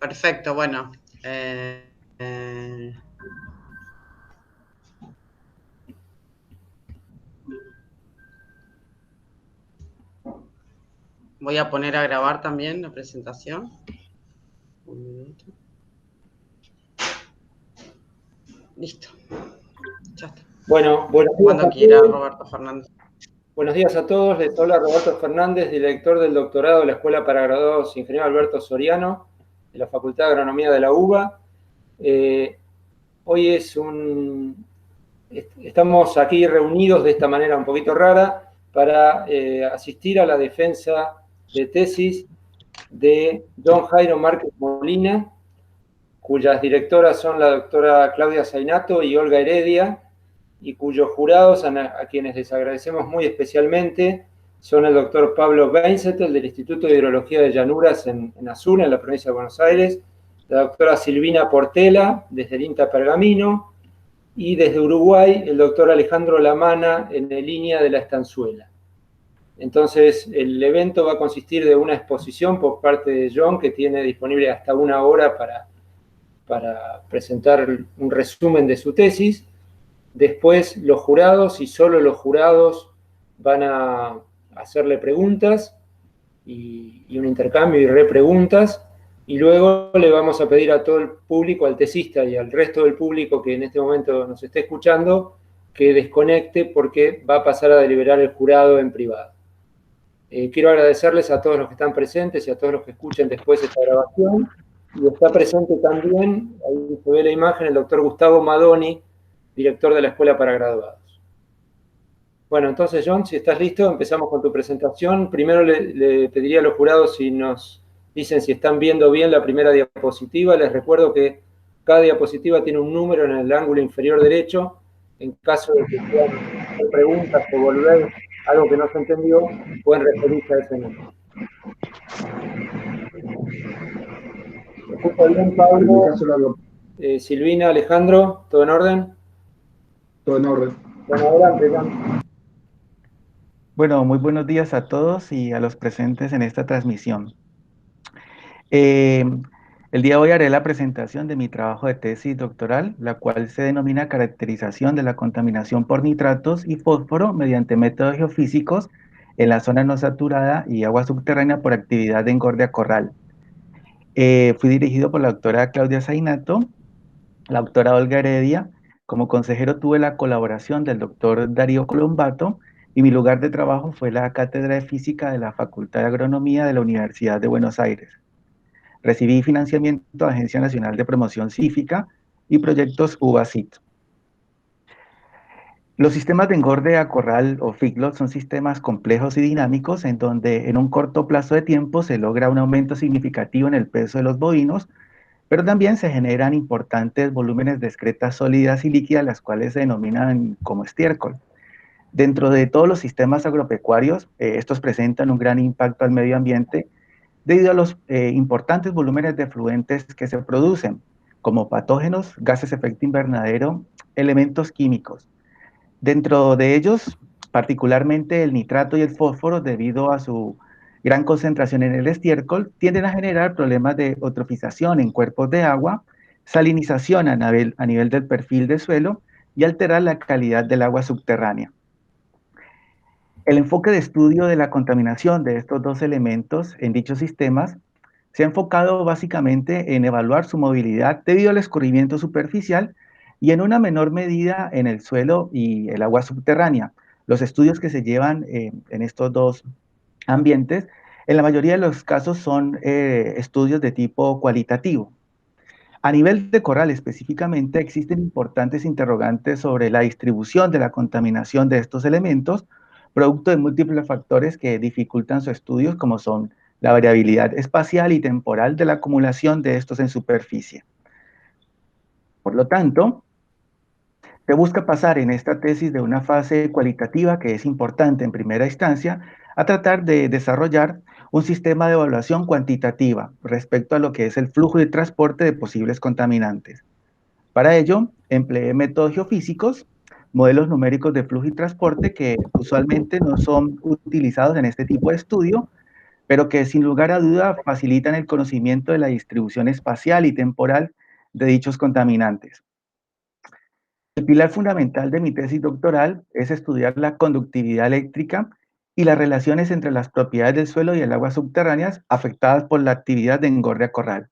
Perfecto, bueno. eh, eh, Voy a poner a grabar también la presentación. Un minuto. Listo, ya está. Bueno, buenos días Cuando a quiera, todos. Roberto Fernández. Buenos días a todos. Les habla Roberto Fernández, director del doctorado de la Escuela para Graduados Ingeniero Alberto Soriano, de la Facultad de Agronomía de la UBA. Hoy estamos aquí reunidos de esta manera un poquito rara para asistir a la defensa de tesis de don Jairo Márquez Molina, cuyas directoras son la doctora Claudia Zainato y Olga Heredia, y cuyos jurados, a quienes les agradecemos muy especialmente, son el doctor Pablo Weinzettel del Instituto de Hidrología de Llanuras en Azul, en la provincia de Buenos Aires, la doctora Silvina Portela desde el INTA Pergamino, y desde Uruguay el doctor Alejandro Lamana en el línea de la Estanzuela. Entonces, el evento va a consistir de una exposición por parte de John, que tiene disponible hasta 1 hora para presentar un resumen de su tesis. Después los jurados, y solo los jurados, van a hacerle preguntas y un intercambio y repreguntas. Y luego le vamos a pedir a todo el público, al tesista y al resto del público que en este momento nos esté escuchando, que desconecte porque va a pasar a deliberar el jurado en privado. Quiero agradecerles a todos los que están presentes y a todos los que escuchen después esta grabación. Y está presente también, ahí se ve la imagen, el doctor Gustavo Madoni, director de la Escuela para Graduados. Bueno, entonces, John, si estás listo, empezamos con tu presentación. Primero le pediría a los jurados si nos dicen si están viendo bien la primera diapositiva. Les recuerdo que cada diapositiva tiene un número en el ángulo inferior derecho. En caso de que quieran preguntas o volver algo que no se entendió, pueden referirse a ese número. ¿Me escucha bien, Pablo? Silvina, Alejandro, ¿todo en orden? Todo en orden. Bueno, adelante, John. Bueno, muy buenos días a todos y a los presentes en esta transmisión. El día de hoy haré la presentación de mi trabajo de tesis doctoral, la cual se denomina Caracterización de la contaminación por nitratos y fósforo mediante métodos geofísicos en la zona no saturada y agua subterránea por actividad de engorde a corral. Fui dirigido por la doctora Claudia Zainato, la doctora Olga Heredia. Como consejero tuve la colaboración del doctor Darío Colombato y mi lugar de trabajo fue la Cátedra de Física de la Facultad de Agronomía de la Universidad de Buenos Aires. Recibí financiamiento de la Agencia Nacional de Promoción Científica y proyectos UBACIT. Los sistemas de engorde a corral o feedlot son sistemas complejos y dinámicos en donde en un corto plazo de tiempo se logra un aumento significativo en el peso de los bovinos, pero también se generan importantes volúmenes de excretas sólidas y líquidas, las cuales se denominan como estiércol. Dentro de todos los sistemas agropecuarios, estos presentan un gran impacto al medio ambiente debido a los importantes volúmenes de efluentes que se producen, como patógenos, gases de efecto invernadero, elementos químicos. Dentro de ellos, particularmente el nitrato y el fósforo, debido a su gran concentración en el estiércol, tienden a generar problemas de eutrofización en cuerpos de agua, salinización a nivel del perfil de suelo y alterar la calidad del agua subterránea. El enfoque de estudio de la contaminación de estos dos elementos en dichos sistemas se ha enfocado básicamente en evaluar su movilidad debido al escurrimiento superficial y en una menor medida en el suelo y el agua subterránea. Los estudios que se llevan en estos dos ambientes, en la mayoría de los casos son estudios de tipo cualitativo. A nivel de corral específicamente, existen importantes interrogantes sobre la distribución de la contaminación de estos elementos, producto de múltiples factores que dificultan su estudio, como son la variabilidad espacial y temporal de la acumulación de estos en superficie. Por lo tanto, se busca pasar en esta tesis de una fase cualitativa, que es importante en primera instancia, a tratar de desarrollar un sistema de evaluación cuantitativa respecto a lo que es el flujo y transporte de posibles contaminantes. Para ello, empleé métodos geofísicos, modelos numéricos de flujo y transporte que usualmente no son utilizados en este tipo de estudio, pero que sin lugar a duda facilitan el conocimiento de la distribución espacial y temporal de dichos contaminantes. El pilar fundamental de mi tesis doctoral es estudiar la conductividad eléctrica y las relaciones entre las propiedades del suelo y el agua subterráneas afectadas por la actividad de engorde a corral.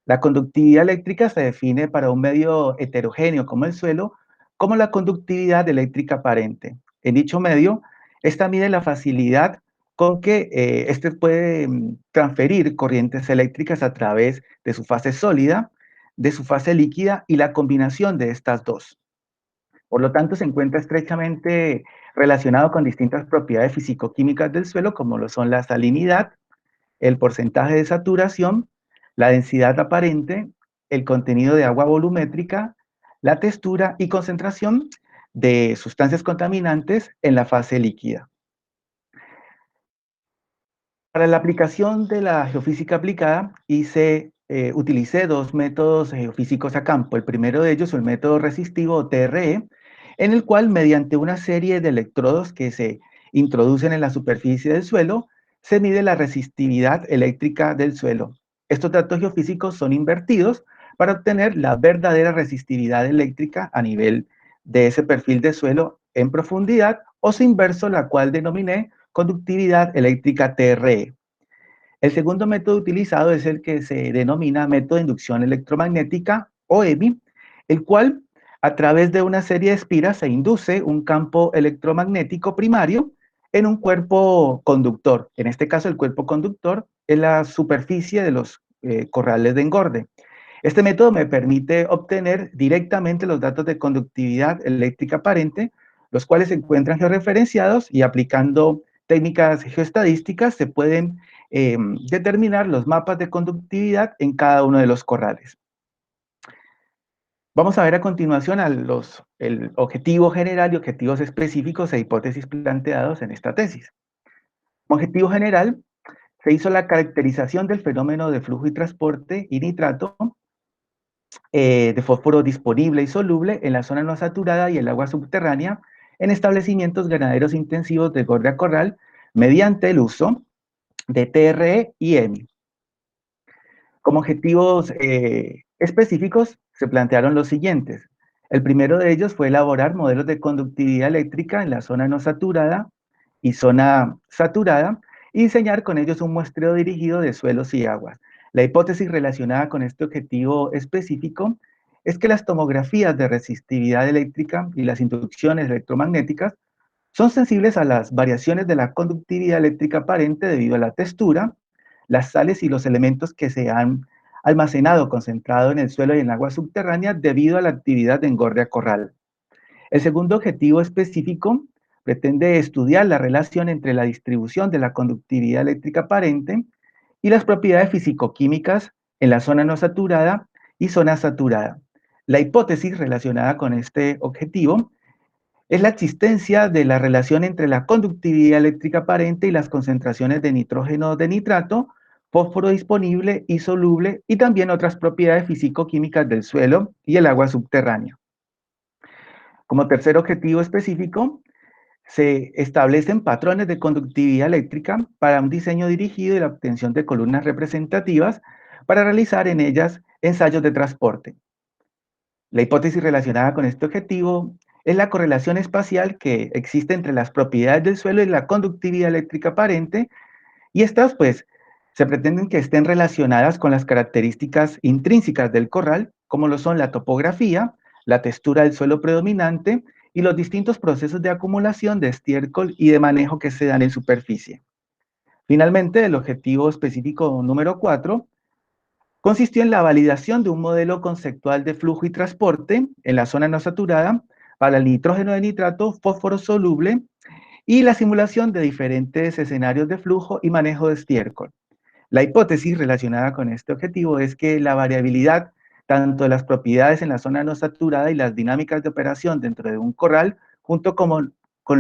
La conductividad eléctrica se define para un medio heterogéneo como el suelo como la conductividad eléctrica aparente. En dicho medio, esta mide la facilidad con que éste puede transferir corrientes eléctricas a través de su fase sólida, de su fase líquida y la combinación de estas dos. Por lo tanto, se encuentra estrechamente relacionado con distintas propiedades físico-químicas del suelo, como lo son la salinidad, el porcentaje de saturación, la densidad aparente, el contenido de agua volumétrica, la textura y concentración de sustancias contaminantes en la fase líquida. Para la aplicación de la geofísica aplicada, utilicé dos métodos geofísicos a campo. El primero de ellos, el método resistivo o TRE, en el cual mediante una serie de electrodos que se introducen en la superficie del suelo, se mide la resistividad eléctrica del suelo. Estos datos geofísicos son invertidos para obtener la verdadera resistividad eléctrica a nivel de ese perfil de suelo en profundidad, o su inverso, la cual denominé conductividad eléctrica TRE. El segundo método utilizado es el que se denomina método de inducción electromagnética o EMI, el cual a través de una serie de espiras se induce un campo electromagnético primario en un cuerpo conductor. En este caso, el cuerpo conductor es la superficie de los corrales de engorde. Este método me permite obtener directamente los datos de conductividad eléctrica aparente, los cuales se encuentran georreferenciados, y aplicando técnicas geoestadísticas se pueden determinar los mapas de conductividad en cada uno de los corrales. Vamos a ver a continuación el objetivo general y objetivos específicos e hipótesis planteados en esta tesis. Como objetivo general, se hizo la caracterización del fenómeno de flujo y transporte y nitrato de fósforo disponible y soluble en la zona no saturada y el agua subterránea en establecimientos ganaderos intensivos de engorde a corral mediante el uso de TRE y EMI. Como objetivos específicos se plantearon los siguientes. El primero de ellos fue elaborar modelos de conductividad eléctrica en la zona no saturada y zona saturada y diseñar con ellos un muestreo dirigido de suelos y aguas. La hipótesis relacionada con este objetivo específico es que las tomografías de resistividad eléctrica y las inducciones electromagnéticas son sensibles a las variaciones de la conductividad eléctrica aparente debido a la textura, las sales y los elementos que se han almacenado concentrado en el suelo y en el agua subterránea debido a la actividad de engorde a corral. El segundo objetivo específico pretende estudiar la relación entre la distribución de la conductividad eléctrica aparente y las propiedades físico-químicas en la zona no saturada y zona saturada. La hipótesis relacionada con este objetivo es la existencia de la relación entre la conductividad eléctrica aparente y las concentraciones de nitrógeno de nitrato, fósforo disponible y soluble, y también otras propiedades físico-químicas del suelo y el agua subterránea. Como tercer objetivo específico, se establecen patrones de conductividad eléctrica para un diseño dirigido y la obtención de columnas representativas para realizar en ellas ensayos de transporte. La hipótesis relacionada con este objetivo es la correlación espacial que existe entre las propiedades del suelo y la conductividad eléctrica aparente, y estas pues se pretenden que estén relacionadas con las características intrínsecas del corral, como lo son la topografía, la textura del suelo predominante y los distintos procesos de acumulación de estiércol y de manejo que se dan en superficie. Finalmente, el objetivo específico número 4 consistió en la validación de un modelo conceptual de flujo y transporte en la zona no saturada para el nitrógeno de nitrato, fósforo soluble, y la simulación de diferentes escenarios de flujo y manejo de estiércol. La hipótesis relacionada con este objetivo es que la variabilidad tanto de las propiedades en la zona no saturada y las dinámicas de operación dentro de un corral, junto con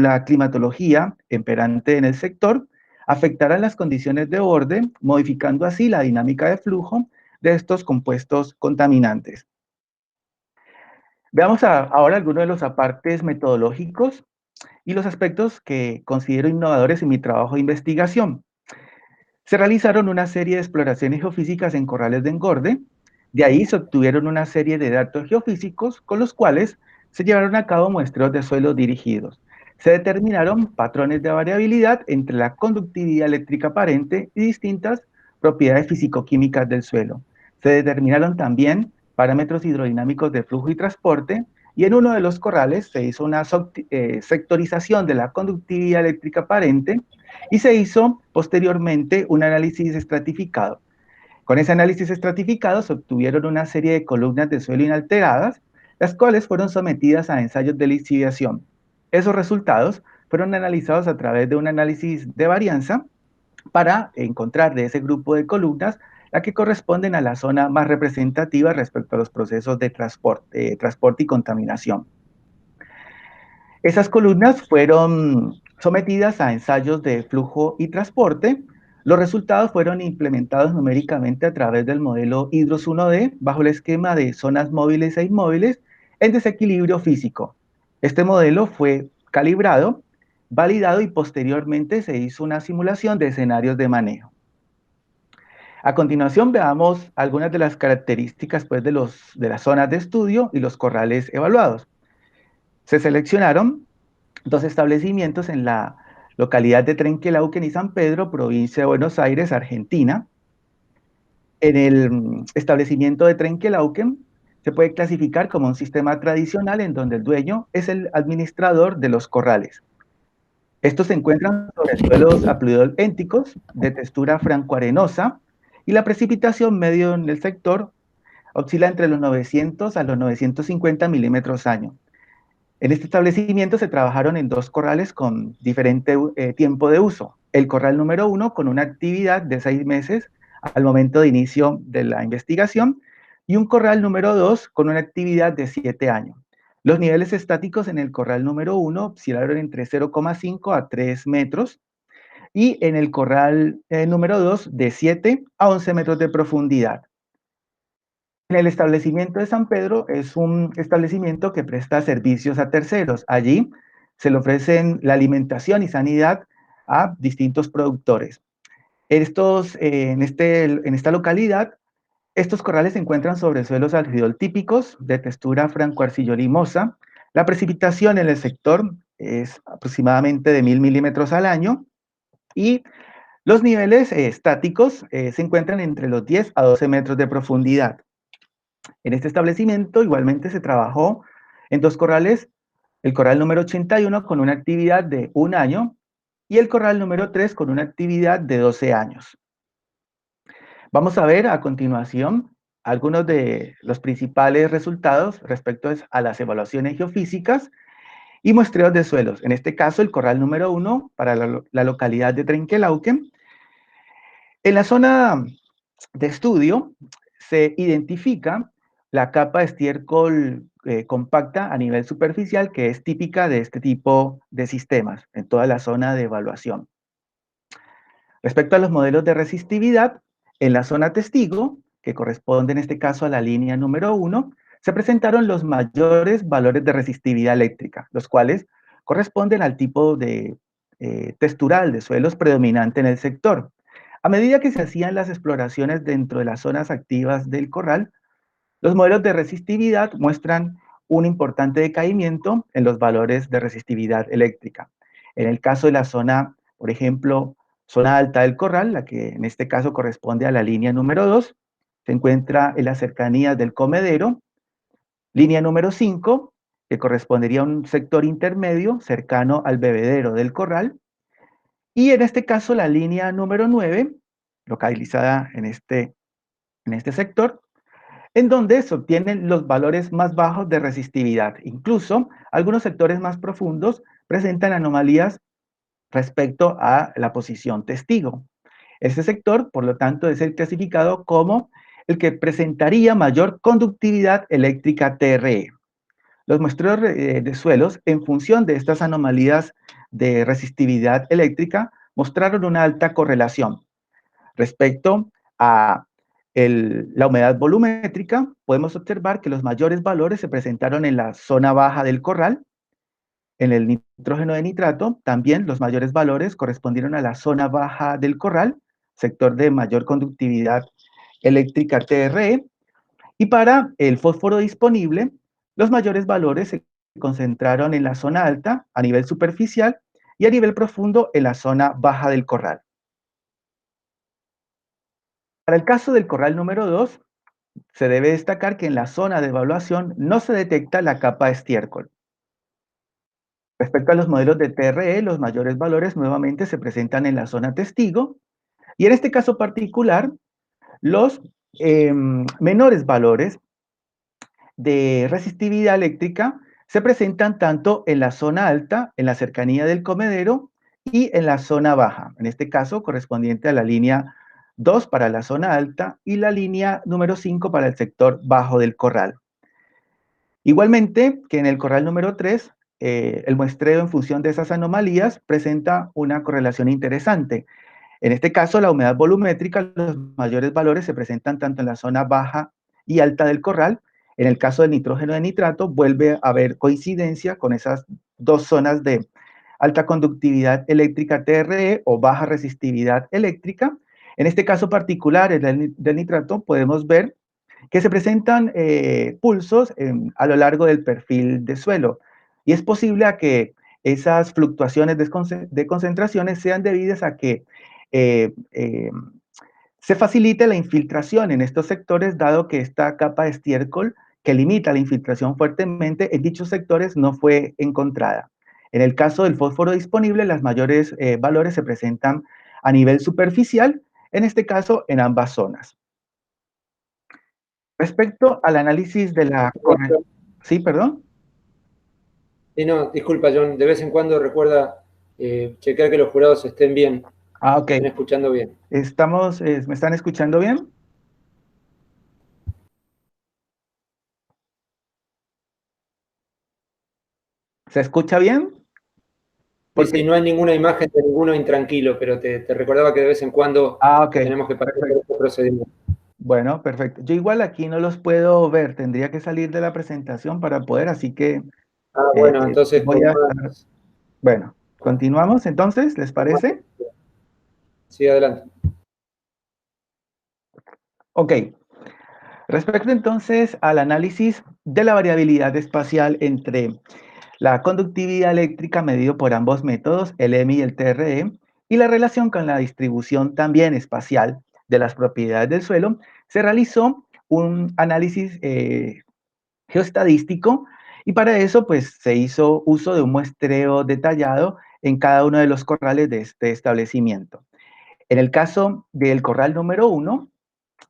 la climatología imperante en el sector, afectarán las condiciones de borde, modificando así la dinámica de flujo de estos compuestos contaminantes. Veamos ahora algunos de los apartes metodológicos y los aspectos que considero innovadores en mi trabajo de investigación. Se realizaron una serie de exploraciones geofísicas en corrales de engorde. De ahí se obtuvieron una serie de datos geofísicos con los cuales se llevaron a cabo muestreos de suelo dirigidos. Se determinaron patrones de variabilidad entre la conductividad eléctrica aparente y distintas propiedades físico-químicas del suelo. Se determinaron también parámetros hidrodinámicos de flujo y transporte, y en uno de los corrales se hizo una sectorización de la conductividad eléctrica aparente y se hizo posteriormente un análisis estratificado. Con ese análisis estratificado se obtuvieron una serie de columnas de suelo inalteradas, las cuales fueron sometidas a ensayos de lixiviación. Esos resultados fueron analizados a través de un análisis de varianza para encontrar de ese grupo de columnas las que corresponden a la zona más representativa respecto a los procesos de transporte y contaminación. Esas columnas fueron sometidas a ensayos de flujo y transporte. Los resultados fueron implementados numéricamente a través del modelo Hydros 1D bajo el esquema de zonas móviles e inmóviles en desequilibrio físico. Este modelo fue calibrado, validado y posteriormente se hizo una simulación de escenarios de manejo. A continuación veamos algunas de las características pues, de las zonas de estudio y los corrales evaluados. Se seleccionaron dos establecimientos en la localidad de Trenquelauquen y San Pedro, provincia de Buenos Aires, Argentina. En el establecimiento de Trenquelauquen se puede clasificar como un sistema tradicional en donde el dueño es el administrador de los corrales. Estos se encuentran sobre suelos apluviolénticos de textura francoarenosa y la precipitación medio en el sector oscila entre los 900 a los 950 milímetros año. En este establecimiento se trabajaron en dos corrales con diferente tiempo de uso. El corral número 1 con una actividad de 6 meses al momento de inicio de la investigación y un corral número 2 con una actividad de 7 años. Los niveles estáticos en el corral número 1 oscilaron entre 0,5 a 3 metros y en el corral número 2 de 7 a 11 metros de profundidad. En el establecimiento de San Pedro es un establecimiento que presta servicios a terceros. Allí se le ofrecen la alimentación y sanidad a distintos productores. En esta localidad, estos corrales se encuentran sobre suelos típicos de textura franco-arcillo-limosa. La precipitación en el sector es aproximadamente de 1000 milímetros al año y los niveles estáticos se encuentran entre los 10 a 12 metros de profundidad. En este establecimiento igualmente se trabajó en dos corrales, el corral número 81 con una actividad de 1 año y el corral número 3 con una actividad de 12 años. Vamos a ver a continuación algunos de los principales resultados respecto a las evaluaciones geofísicas y muestreos de suelos. En este caso, el corral número 1 para la localidad de Trenquelauquen. En la zona de estudio se identifica la capa de estiércol compacta a nivel superficial que es típica de este tipo de sistemas en toda la zona de evaluación. Respecto a los modelos de resistividad, en la zona testigo, que corresponde en este caso a la línea número 1, se presentaron los mayores valores de resistividad eléctrica, los cuales corresponden al tipo de textural de suelos predominante en el sector. A medida que se hacían las exploraciones dentro de las zonas activas del corral, los modelos de resistividad muestran un importante decaimiento en los valores de resistividad eléctrica. En el caso de la zona, por ejemplo, zona alta del corral, la que en este caso corresponde a la línea número 2, se encuentra en las cercanías del comedero. Línea número 5, que correspondería a un sector intermedio cercano al bebedero del corral. Y en este caso la línea número 9, localizada en este sector, en donde se obtienen los valores más bajos de resistividad. Incluso algunos sectores más profundos presentan anomalías respecto a la posición testigo. Este sector, por lo tanto, es el clasificado como el que presentaría mayor conductividad eléctrica TRE. Los muestreos de suelos, en función de estas anomalías de resistividad eléctrica, mostraron una alta correlación. Respecto a la humedad volumétrica, podemos observar que los mayores valores se presentaron en la zona baja del corral. En el nitrógeno de nitrato, también los mayores valores correspondieron a la zona baja del corral, sector de mayor conductividad eléctrica TRE, y para el fósforo disponible, los mayores valores se concentraron en la zona alta, a nivel superficial, y a nivel profundo en la zona baja del corral. Para el caso del corral número 2, se debe destacar que en la zona de evaluación no se detecta la capa de estiércol. Respecto a los modelos de TRE, los mayores valores nuevamente se presentan en la zona testigo, y en este caso particular, los menores valores de resistividad eléctrica se presentan tanto en la zona alta, en la cercanía del comedero, y en la zona baja, en este caso correspondiente a la línea 2 para la zona alta y la línea número 5 para el sector bajo del corral. Igualmente que en el corral número 3, el muestreo en función de esas anomalías presenta una correlación interesante. En este caso, la humedad volumétrica, los mayores valores se presentan tanto en la zona baja y alta del corral. En el caso del nitrógeno de nitrato, vuelve a haber coincidencia con esas dos zonas de alta conductividad eléctrica TRE o baja resistividad eléctrica. En este caso particular, el del nitrato, podemos ver que se presentan pulsos a lo largo del perfil de suelo. Y es posible a que esas fluctuaciones de concentraciones sean debidas a que se facilite la infiltración en estos sectores, dado que esta capa de estiércol que limita la infiltración fuertemente en dichos sectores no fue encontrada. En el caso del fósforo disponible, los mayores valores se presentan a nivel superficial, en este caso en ambas zonas. Respecto al análisis de la corrección... Sí, perdón. No, disculpa, John, de vez en cuando recuerda checar que los jurados estén bien. Ah, ok. Estén escuchando bien. ¿me están escuchando bien? ¿Se escucha bien? Sí, no hay ninguna imagen de ninguno intranquilo, pero te recordaba que de vez en cuando tenemos que pasar por este procedimiento. Bueno, perfecto. Yo igual aquí no los puedo ver, tendría que salir de la presentación para poder, así que... bueno, entonces... Bueno, continuamos entonces, ¿les parece? Sí, adelante. Ok. Respecto entonces al análisis de la variabilidad espacial entre la conductividad eléctrica medido por ambos métodos, el EMI y el TRE, y la relación con la distribución también espacial de las propiedades del suelo, se realizó un análisis geoestadístico, y para eso pues se hizo uso de un muestreo detallado en cada uno de los corrales de este establecimiento. En el caso del corral número 1,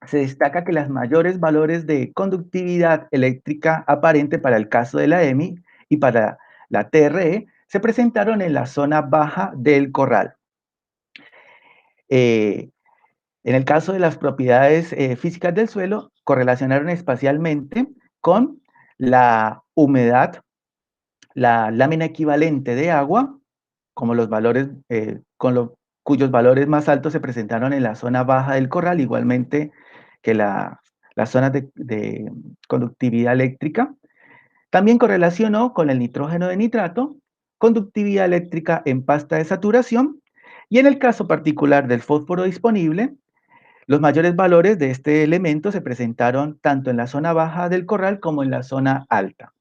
se destaca que los mayores valores de conductividad eléctrica aparente para el caso de la EMI y para la TRE se presentaron en la zona baja del corral. En el caso de las propiedades físicas del suelo, correlacionaron espacialmente con la humedad, la lámina equivalente de agua, como los valores, cuyos valores más altos se presentaron en la zona baja del corral, igualmente que las zonas de conductividad eléctrica. También correlacionó con el nitrógeno de nitrato, conductividad eléctrica en pasta de saturación, y en el caso particular del fósforo disponible, los mayores valores de este elemento se presentaron tanto en la zona baja del corral como en la zona alta.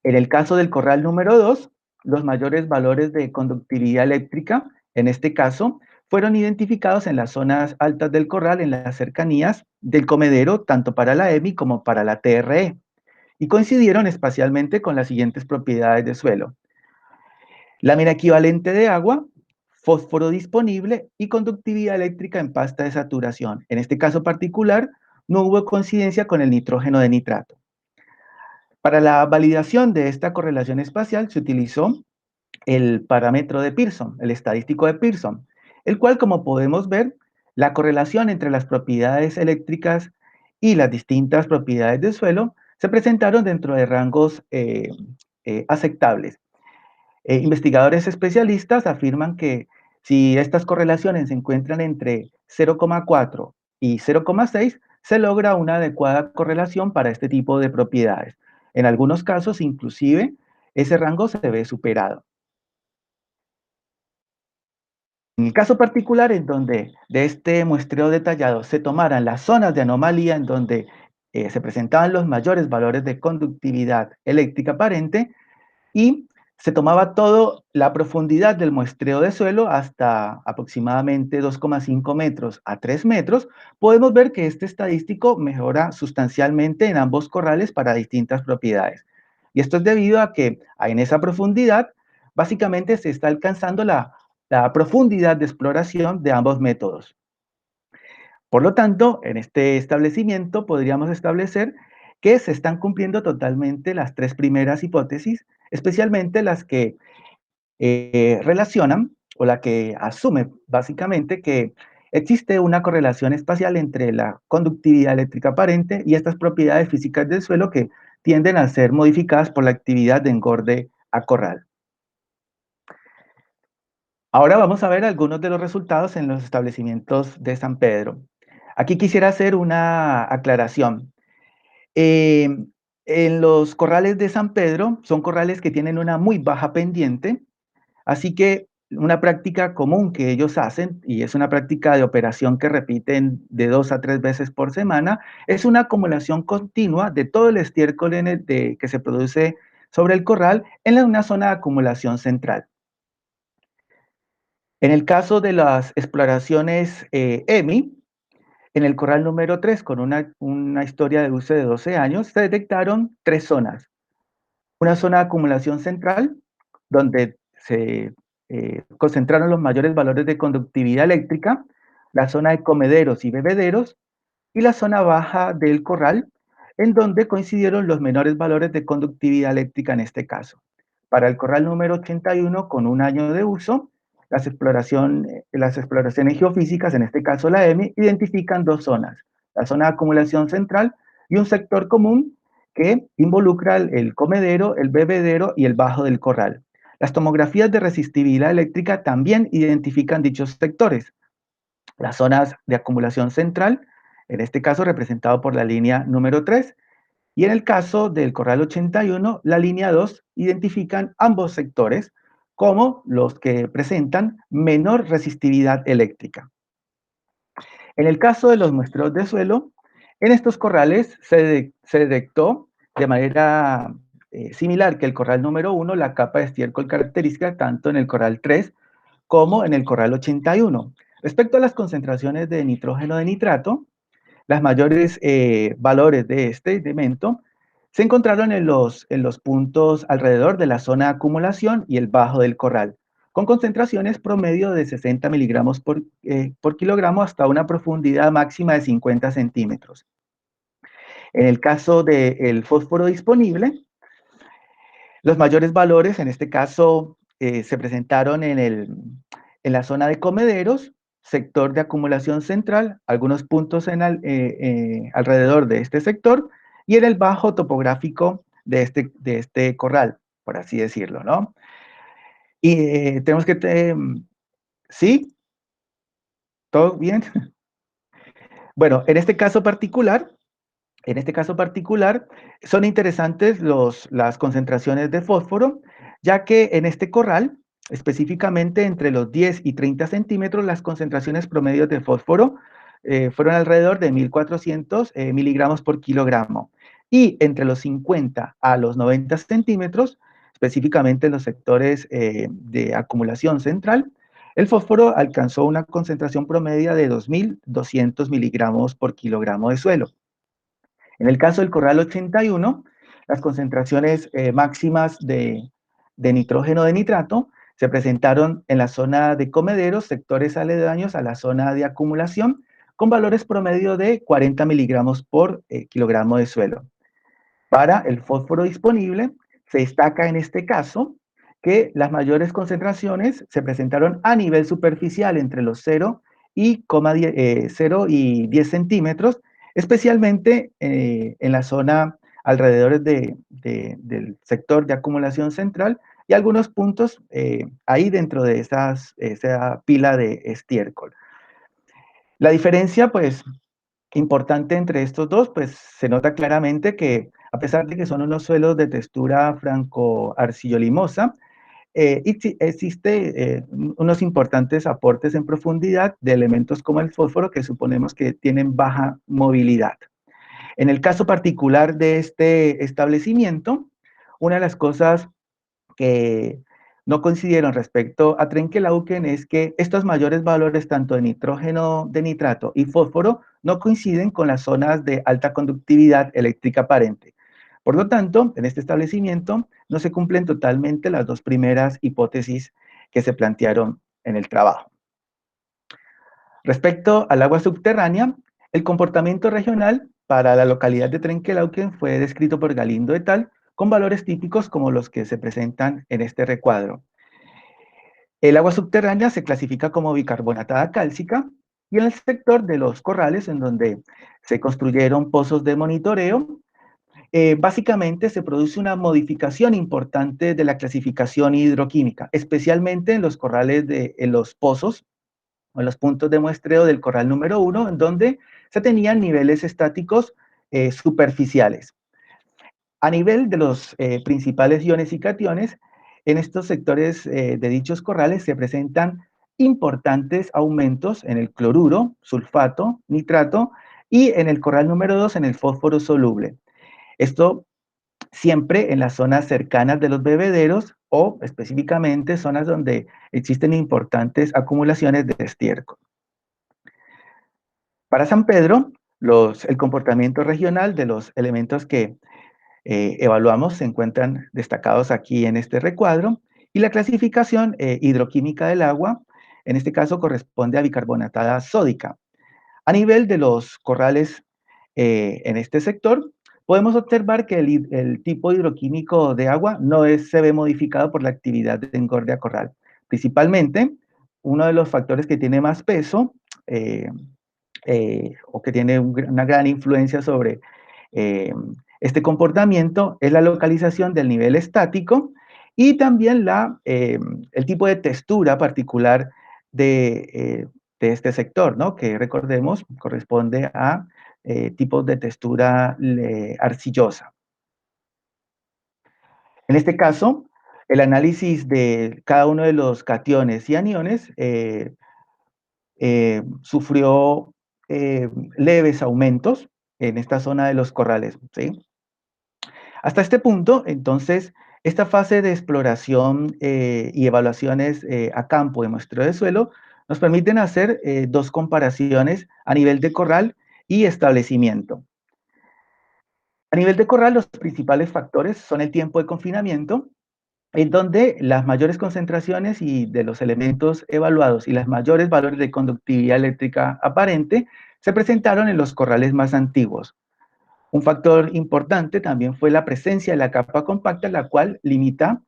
En el caso del corral número 2, los mayores valores de conductividad eléctrica, en este caso, fueron identificados en las zonas altas del corral, en las cercanías del comedero, tanto para la EMI como para la TRE, y coincidieron espacialmente con las siguientes propiedades de suelo: lámina equivalente de agua, fósforo disponible y conductividad eléctrica en pasta de saturación. En este caso particular, no hubo coincidencia con el nitrógeno de nitrato. Para la validación de esta correlación espacial se utilizó el parámetro de Pearson, el estadístico de Pearson, el cual, como podemos ver, la correlación entre las propiedades eléctricas y las distintas propiedades del suelo se presentaron dentro de rangos aceptables. Investigadores especialistas afirman que si estas correlaciones se encuentran entre 0,4 y 0,6, se logra una adecuada correlación para este tipo de propiedades. En algunos casos, inclusive, ese rango se ve superado. el caso particular en donde de este muestreo detallado se tomaran las zonas de anomalía en donde se presentaban los mayores valores de conductividad eléctrica aparente y se tomaba toda la profundidad del muestreo de suelo hasta aproximadamente 2,5 metros a 3 metros, podemos ver que este estadístico mejora sustancialmente en ambos corrales para distintas propiedades. Y esto es debido a que en esa profundidad básicamente se está alcanzando la profundidad de exploración de ambos métodos. Por lo tanto, en este establecimiento podríamos establecer que se están cumpliendo totalmente las tres primeras hipótesis, especialmente las que relacionan o la que asume básicamente que existe una correlación espacial entre la conductividad eléctrica aparente y estas propiedades físicas del suelo que tienden a ser modificadas por la actividad de engorde a corral. Ahora vamos a ver algunos de los resultados en los establecimientos de San Pedro. Aquí quisiera hacer una aclaración. En los corrales de San Pedro son corrales que tienen una muy baja pendiente, así que una práctica común que ellos hacen, y es una práctica de operación que repiten de 2 a 3 veces por semana, es una acumulación continua de todo el estiércol que se produce sobre el corral en una zona de acumulación central. En el caso de las exploraciones EMI, en el corral número 3, con una historia de uso de 12 años, se detectaron 3 zonas. Una zona de acumulación central, donde se concentraron los mayores valores de conductividad eléctrica, la zona de comederos y bebederos, y la zona baja del corral, en donde coincidieron los menores valores de conductividad eléctrica en este caso. Para el corral número 81, con 1 año de uso, las exploraciones geofísicas, en este caso la EMI, identifican 2 zonas, la zona de acumulación central y un sector común que involucra el comedero, el bebedero y el bajo del corral. Las tomografías de resistividad eléctrica también identifican dichos sectores. Las zonas de acumulación central, en este caso representado por la línea número 3, y en el caso del corral 81, la línea 2 identifican ambos sectores como los que presentan menor resistividad eléctrica. En el caso de los muestreos de suelo, en estos corrales se detectó de manera similar que el corral número 1, la capa de estiércol característica tanto en el corral 3 como en el corral 81. Respecto a las concentraciones de nitrógeno de nitrato, las mayores valores de este elemento se encontraron en los puntos alrededor de la zona de acumulación y el bajo del corral, con concentraciones promedio de 60 miligramos por kilogramo hasta una profundidad máxima de 50 centímetros. En el caso del fósforo disponible, los mayores valores, en este caso, se presentaron en la zona de comederos, sector de acumulación central, algunos puntos alrededor de este sector, y en el bajo topográfico de este corral, por así decirlo, ¿no? Y tenemos que... ¿Sí? ¿Todo bien? Bueno, en este caso particular, son interesantes las concentraciones de fósforo, ya que en este corral, específicamente entre los 10 y 30 centímetros, las concentraciones promedios de fósforo fueron alrededor de 1.400 miligramos por kilogramo. Y entre los 50 a los 90 centímetros, específicamente en los sectores de acumulación central, el fósforo alcanzó una concentración promedio de 2.200 miligramos por kilogramo de suelo. En el caso del corral 81, las concentraciones máximas de nitrógeno de nitrato se presentaron en la zona de comederos, sectores aledaños a la zona de acumulación, con valores promedio de 40 miligramos por kilogramo de suelo. Para el fósforo disponible, se destaca en este caso que las mayores concentraciones se presentaron a nivel superficial entre los 0 y 10 centímetros, especialmente en la zona alrededor del sector de acumulación central y algunos puntos ahí dentro de esa pila de estiércol. La diferencia, pues, importante entre estos dos, pues se nota claramente que a pesar de que son unos suelos de textura franco-arcillo-limosa, existe unos importantes aportes en profundidad de elementos como el fósforo que suponemos que tienen baja movilidad. En el caso particular de este establecimiento, una de las cosas que no coincidieron respecto a Trenkelauken es que estos mayores valores tanto de nitrógeno de nitrato y fósforo no coinciden con las zonas de alta conductividad eléctrica aparente. Por lo tanto, en este establecimiento no se cumplen totalmente las dos primeras hipótesis que se plantearon en el trabajo. Respecto al agua subterránea, el comportamiento regional para la localidad de Trenkelauken fue descrito por Galindo et al. Con valores típicos como los que se presentan en este recuadro. El agua subterránea se clasifica como bicarbonatada cálcica y en el sector de los corrales, en donde se construyeron pozos de monitoreo, básicamente se produce una modificación importante de la clasificación hidroquímica, especialmente en los corrales en los pozos o en los puntos de muestreo del corral número 1, en donde se tenían niveles estáticos superficiales. A nivel de los principales iones y cationes, en estos sectores de dichos corrales se presentan importantes aumentos en el cloruro, sulfato, nitrato y en el corral número 2 en el fósforo soluble. Esto siempre en las zonas cercanas de los bebederos o específicamente zonas donde existen importantes acumulaciones de estiércol. Para San Pedro, el comportamiento regional de los elementos que evaluamos se encuentran destacados aquí en este recuadro y la clasificación hidroquímica del agua, en este caso corresponde a bicarbonatada sódica. A nivel de los corrales en este sector, podemos observar que el tipo hidroquímico de agua no se ve modificado por la actividad de engorde a corral. Principalmente, uno de los factores que tiene más peso o que tiene una gran influencia sobre este comportamiento es la localización del nivel estático y también el tipo de textura particular de este sector, ¿no? Que recordemos corresponde a tipos de textura arcillosa. En este caso, el análisis de cada uno de los cationes y aniones sufrió leves aumentos en esta zona de los corrales, ¿sí? Hasta este punto, entonces, esta fase de exploración y evaluaciones a campo de muestreo de suelo nos permiten hacer dos comparaciones a nivel de corral y establecimiento. A nivel de corral, los principales factores son el tiempo de confinamiento, en donde las mayores concentraciones y de los elementos evaluados y los mayores valores de conductividad eléctrica aparente se presentaron en los corrales más antiguos. Un factor importante también fue la presencia de la capa compacta, la cual limita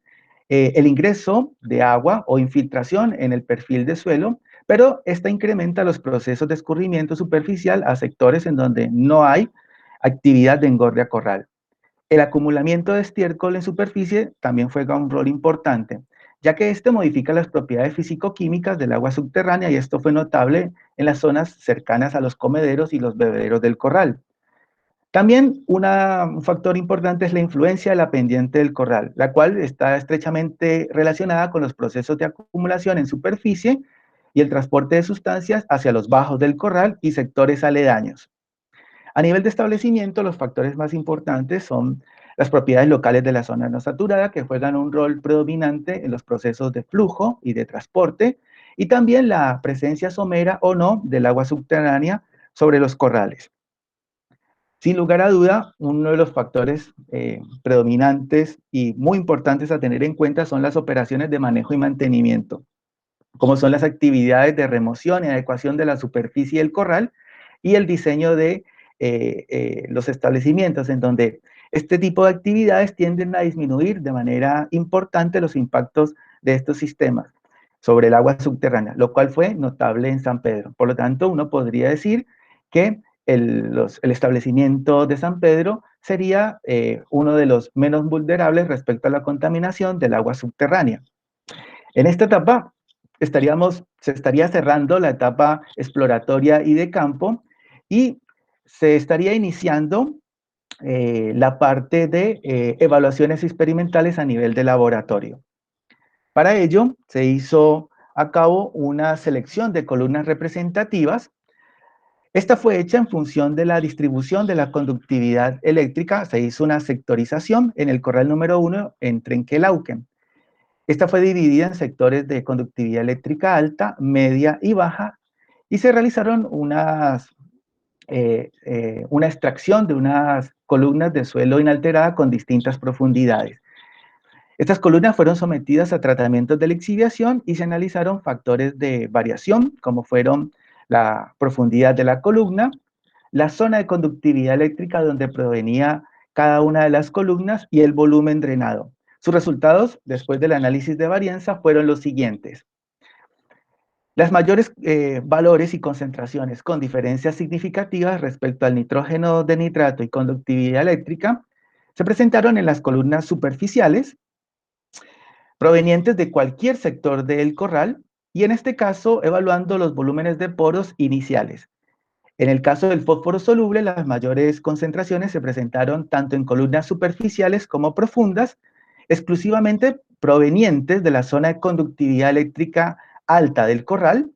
el ingreso de agua o infiltración en el perfil de suelo, pero esta incrementa los procesos de escurrimiento superficial a sectores en donde no hay actividad de engorde a corral. El acumulamiento de estiércol en superficie también juega un rol importante, ya que este modifica las propiedades físico-químicas del agua subterránea y esto fue notable en las zonas cercanas a los comederos y los bebederos del corral. También un factor importante es la influencia de la pendiente del corral, la cual está estrechamente relacionada con los procesos de acumulación en superficie y el transporte de sustancias hacia los bajos del corral y sectores aledaños. A nivel de establecimiento, los factores más importantes son las propiedades locales de la zona no saturada, que juegan un rol predominante en los procesos de flujo y de transporte, y también la presencia somera o no del agua subterránea sobre los corrales. Sin lugar a duda, uno de los factores predominantes y muy importantes a tener en cuenta son las operaciones de manejo y mantenimiento, como son las actividades de remoción y adecuación de la superficie del corral y el diseño de los establecimientos, en donde este tipo de actividades tienden a disminuir de manera importante los impactos de estos sistemas sobre el agua subterránea, lo cual fue notable en San Pedro. Por lo tanto, uno podría decir que el establecimiento de San Pedro sería uno de los menos vulnerables respecto a la contaminación del agua subterránea. En esta etapa se estaría cerrando la etapa exploratoria y de campo y se estaría iniciando la parte de evaluaciones experimentales a nivel de laboratorio. Para ello, se hizo a cabo una selección de columnas representativas. Esta fue hecha en función de la distribución de la conductividad eléctrica. Se hizo una sectorización en el corral número 1 en Trenquelauquen. Esta fue dividida en sectores de conductividad eléctrica alta, media y baja, y se realizaron una extracción de unas columnas de suelo inalterada con distintas profundidades. Estas columnas fueron sometidas a tratamientos de lixiviación y se analizaron factores de variación, como fueron la profundidad de la columna, la zona de conductividad eléctrica donde provenía cada una de las columnas y el volumen drenado. Sus resultados, después del análisis de varianza, fueron los siguientes. Las mayores valores y concentraciones con diferencias significativas respecto al nitrógeno de nitrato y conductividad eléctrica se presentaron en las columnas superficiales, provenientes de cualquier sector del corral, y en este caso evaluando los volúmenes de poros iniciales. En el caso del fósforo soluble, las mayores concentraciones se presentaron tanto en columnas superficiales como profundas, exclusivamente provenientes de la zona de conductividad eléctrica alta del corral,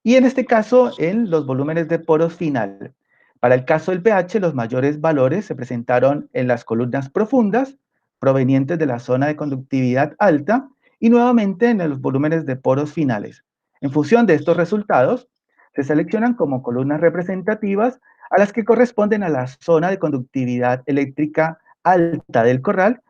y en este caso en los volúmenes de poros final. Para el caso del pH, los mayores valores se presentaron en las columnas profundas, provenientes de la zona de conductividad alta, y nuevamente en los volúmenes de poros finales. En función de estos resultados, se seleccionan como columnas representativas a las que corresponden a la zona de conductividad eléctrica alta del corral,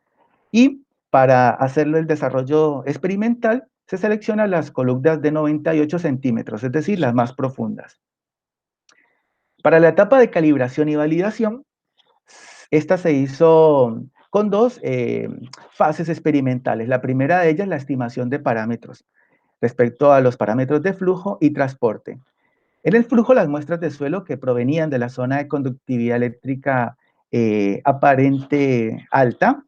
y para hacerlo el desarrollo experimental, se seleccionan las columnas de 98 centímetros, es decir, las más profundas. Para la etapa de calibración y validación, esta se hizo con dos fases experimentales. La primera de ellas, la estimación de parámetros respecto a los parámetros de flujo y transporte. En el flujo, las muestras de suelo que provenían de la zona de conductividad eléctrica aparente alta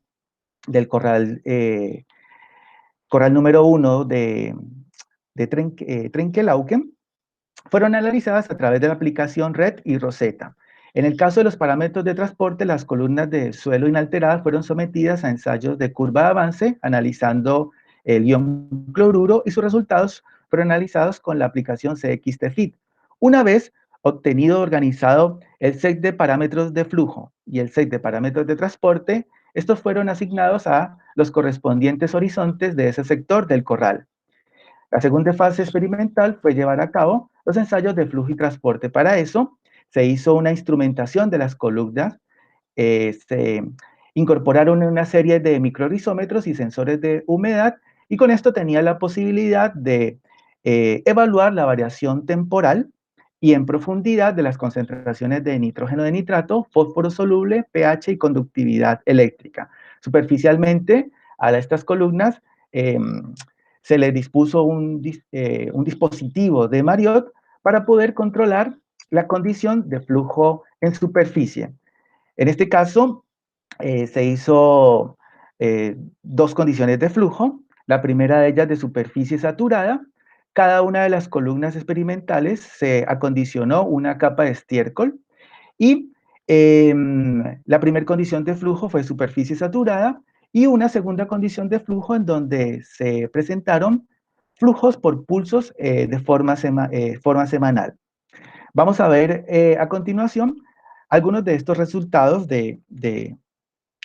del corral número 1 de Trenquelauquen, fueron analizadas a través de la aplicación RED y Rosetta. En el caso de los parámetros de transporte, las columnas de suelo inalteradas fueron sometidas a ensayos de curva de avance, analizando el ion cloruro, y sus resultados fueron analizados con la aplicación CXTFIT. Una vez obtenido organizado el set de parámetros de flujo y el set de parámetros de transporte, estos fueron asignados a los correspondientes horizontes de ese sector del corral. La segunda fase experimental fue llevar a cabo los ensayos de flujo y transporte. Para eso, se hizo una instrumentación de las columnas, se incorporaron una serie de microrizómetros y sensores de humedad, y con esto tenía la posibilidad de evaluar la variación temporal y en profundidad de las concentraciones de nitrógeno de nitrato, fósforo soluble, pH y conductividad eléctrica. Superficialmente, a estas columnas se le dispuso un dispositivo de Mariotte para poder controlar la condición de flujo en superficie. En este caso, se hizo dos condiciones de flujo. La primera de ellas de superficie saturada. Cada una de las columnas experimentales se acondicionó una capa de estiércol, y la primera condición de flujo fue superficie saturada, y una segunda condición de flujo en donde se presentaron flujos por pulsos de forma semanal. Vamos a ver a continuación algunos de estos resultados de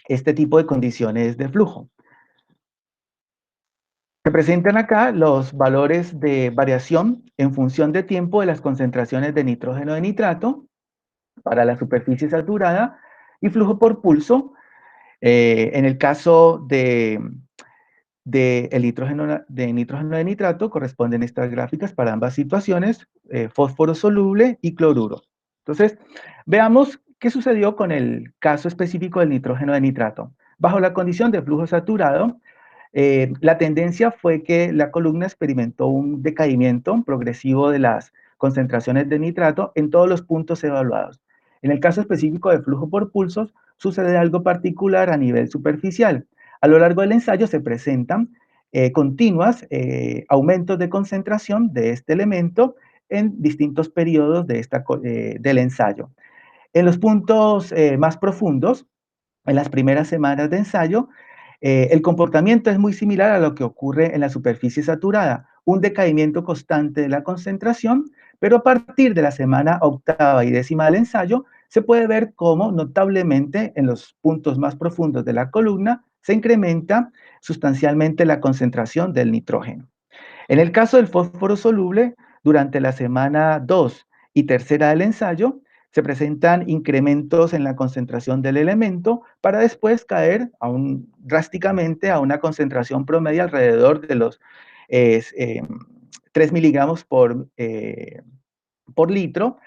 este tipo de condiciones de flujo. Se presentan acá los valores de variación en función de tiempo de las concentraciones de nitrógeno de nitrato para la superficie saturada y flujo por pulso. En el caso de nitrógeno de nitrato, corresponden estas gráficas para ambas situaciones, fósforo soluble y cloruro. Entonces, veamos qué sucedió con el caso específico del nitrógeno de nitrato. Bajo la condición de flujo saturado, la tendencia fue que la columna experimentó un decaimiento progresivo de las concentraciones de nitrato en todos los puntos evaluados. En el caso específico de flujo por pulsos, sucede algo particular a nivel superficial. A lo largo del ensayo se presentan continuos aumentos de concentración de este elemento en distintos periodos del ensayo. En los puntos más profundos, en las primeras semanas de ensayo, El comportamiento es muy similar a lo que ocurre en la superficie saturada, un decaimiento constante de la concentración, pero a partir de la semana octava y décima del ensayo, se puede ver cómo notablemente en los puntos más profundos de la columna se incrementa sustancialmente la concentración del nitrógeno. En el caso del fósforo soluble, durante la semana 2 y tercera del ensayo, se presentan incrementos en la concentración del elemento para después caer drásticamente a una concentración promedio alrededor de los 3 miligramos por litro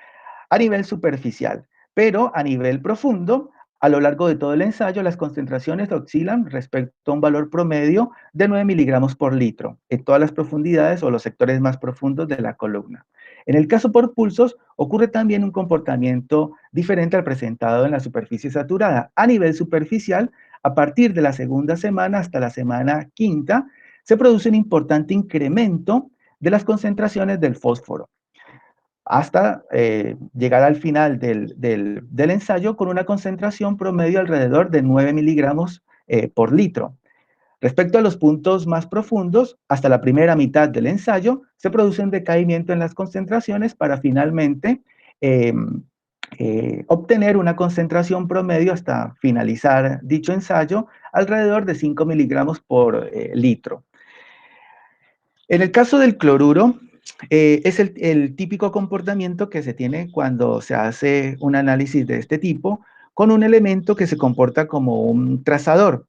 a nivel superficial. Pero a nivel profundo, a lo largo de todo el ensayo, las concentraciones oscilan respecto a un valor promedio de 9 miligramos por litro en todas las profundidades o los sectores más profundos de la columna. En el caso por pulsos, ocurre también un comportamiento diferente al presentado en la superficie saturada. A nivel superficial, a partir de la segunda semana hasta la semana quinta, se produce un importante incremento de las concentraciones del fósforo, hasta llegar al final del ensayo con una concentración promedio alrededor de 9 miligramos por litro. Respecto a los puntos más profundos, hasta la primera mitad del ensayo, se produce un decaimiento en las concentraciones para finalmente obtener una concentración promedio hasta finalizar dicho ensayo alrededor de 5 miligramos por litro. En el caso del cloruro, es el típico comportamiento que se tiene cuando se hace un análisis de este tipo con un elemento que se comporta como un trazador.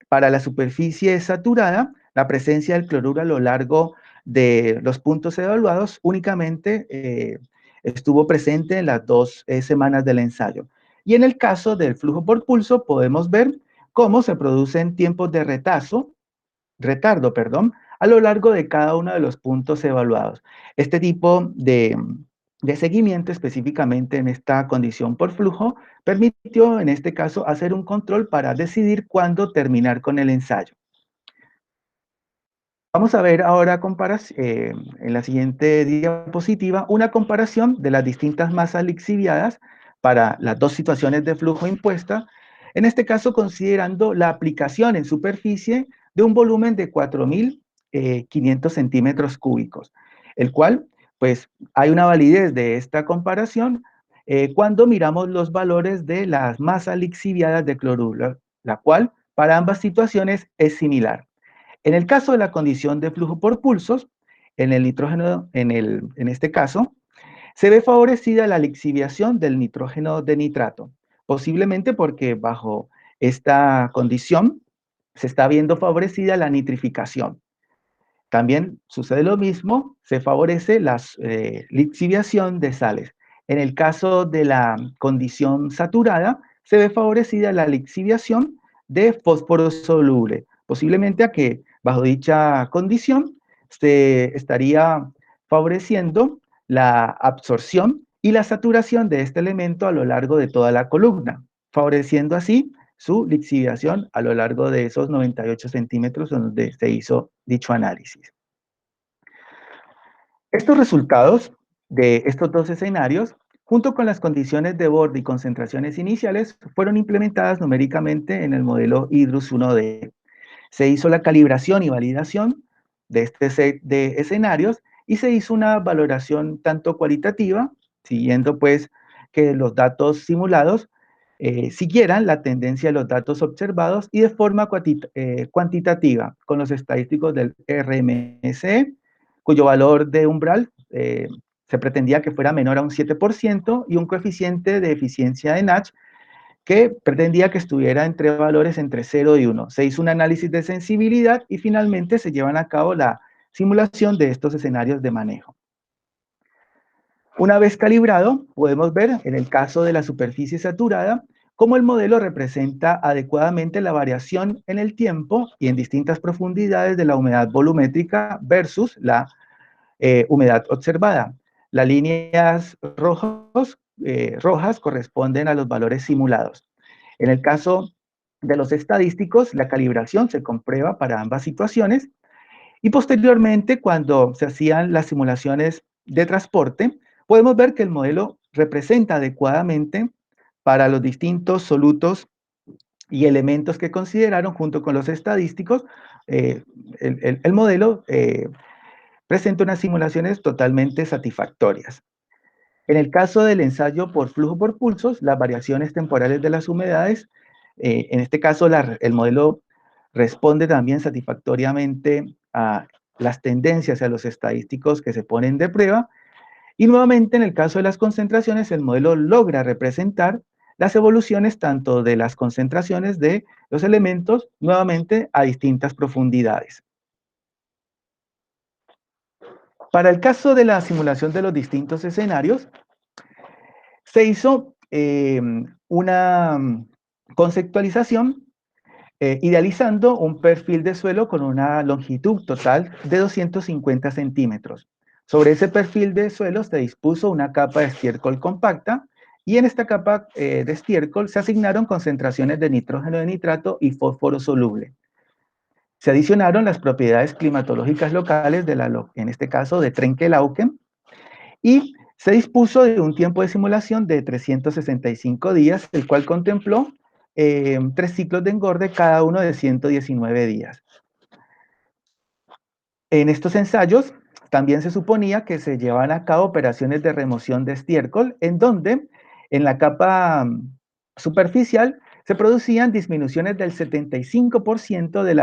Para la superficie saturada, la presencia del cloruro a lo largo de los puntos evaluados únicamente estuvo presente en las 2 semanas del ensayo. Y en el caso del flujo por pulso, podemos ver cómo se producen tiempos de retardo, a lo largo de cada uno de los puntos evaluados. Este tipo de seguimiento, específicamente en esta condición por flujo, permitió en este caso hacer un control para decidir cuándo terminar con el ensayo. Vamos a ver ahora en la siguiente diapositiva una comparación de las distintas masas lixiviadas para las 2 situaciones de flujo impuesta, en este caso considerando la aplicación en superficie de un volumen de 4.500 centímetros cúbicos, el cual, pues, hay una validez de esta comparación cuando miramos los valores de las masas lixiviadas de cloruro, la cual para ambas situaciones es similar. En el caso de la condición de flujo por pulsos, en el nitrógeno, en este caso, se ve favorecida la lixiviación del nitrógeno de nitrato, posiblemente porque bajo esta condición se está viendo favorecida la nitrificación. También sucede lo mismo, se favorece la lixiviación de sales. En el caso de la condición saturada, se ve favorecida la lixiviación de fósforo soluble, posiblemente a que bajo dicha condición se estaría favoreciendo la absorción y la saturación de este elemento a lo largo de toda la columna, favoreciendo así su lixiviación a lo largo de esos 98 centímetros donde se hizo dicho análisis. Estos resultados de estos 2 escenarios, junto con las condiciones de borde y concentraciones iniciales, fueron implementadas numéricamente en el modelo IDRUS 1D. Se hizo la calibración y validación de este set de escenarios y se hizo una valoración tanto cualitativa, siguiendo pues que los datos simulados siguieran la tendencia de los datos observados, y de forma cuantitativa con los estadísticos del RMSE, cuyo valor de umbral se pretendía que fuera menor a un 7% y un coeficiente de eficiencia de Nash que pretendía que estuviera entre valores entre 0 y 1. Se hizo un análisis de sensibilidad y finalmente se llevan a cabo la simulación de estos escenarios de manejo. Una vez calibrado, podemos ver en el caso de la superficie saturada cómo el modelo representa adecuadamente la variación en el tiempo y en distintas profundidades de la humedad volumétrica versus la humedad observada. Las líneas rojas corresponden a los valores simulados. En el caso de los estadísticos, la calibración se comprueba para ambas situaciones y posteriormente, cuando se hacían las simulaciones de transporte, podemos ver que el modelo representa adecuadamente para los distintos solutos y elementos que consideraron junto con los estadísticos, el modelo presenta unas simulaciones totalmente satisfactorias. En el caso del ensayo por flujo por pulsos, las variaciones temporales de las humedades, en este caso el modelo responde también satisfactoriamente a las tendencias y a los estadísticos que se ponen de prueba. Y nuevamente, en el caso de las concentraciones, el modelo logra representar las evoluciones tanto de las concentraciones de los elementos, nuevamente a distintas profundidades. Para el caso de la simulación de los distintos escenarios, se hizo una conceptualización idealizando un perfil de suelo con una longitud total de 250 centímetros. Sobre ese perfil de suelo se dispuso una capa de estiércol compacta y en esta capa de estiércol se asignaron concentraciones de nitrógeno de nitrato y fósforo soluble. Se adicionaron las propiedades climatológicas locales, en este caso de Trenke-Lauken, y se dispuso de un tiempo de simulación de 365 días, el cual contempló 3 ciclos de engorde, cada uno de 119 días. En estos ensayos también se suponía que se llevaban a cabo operaciones de remoción de estiércol, en donde en la capa superficial se producían disminuciones del 75% de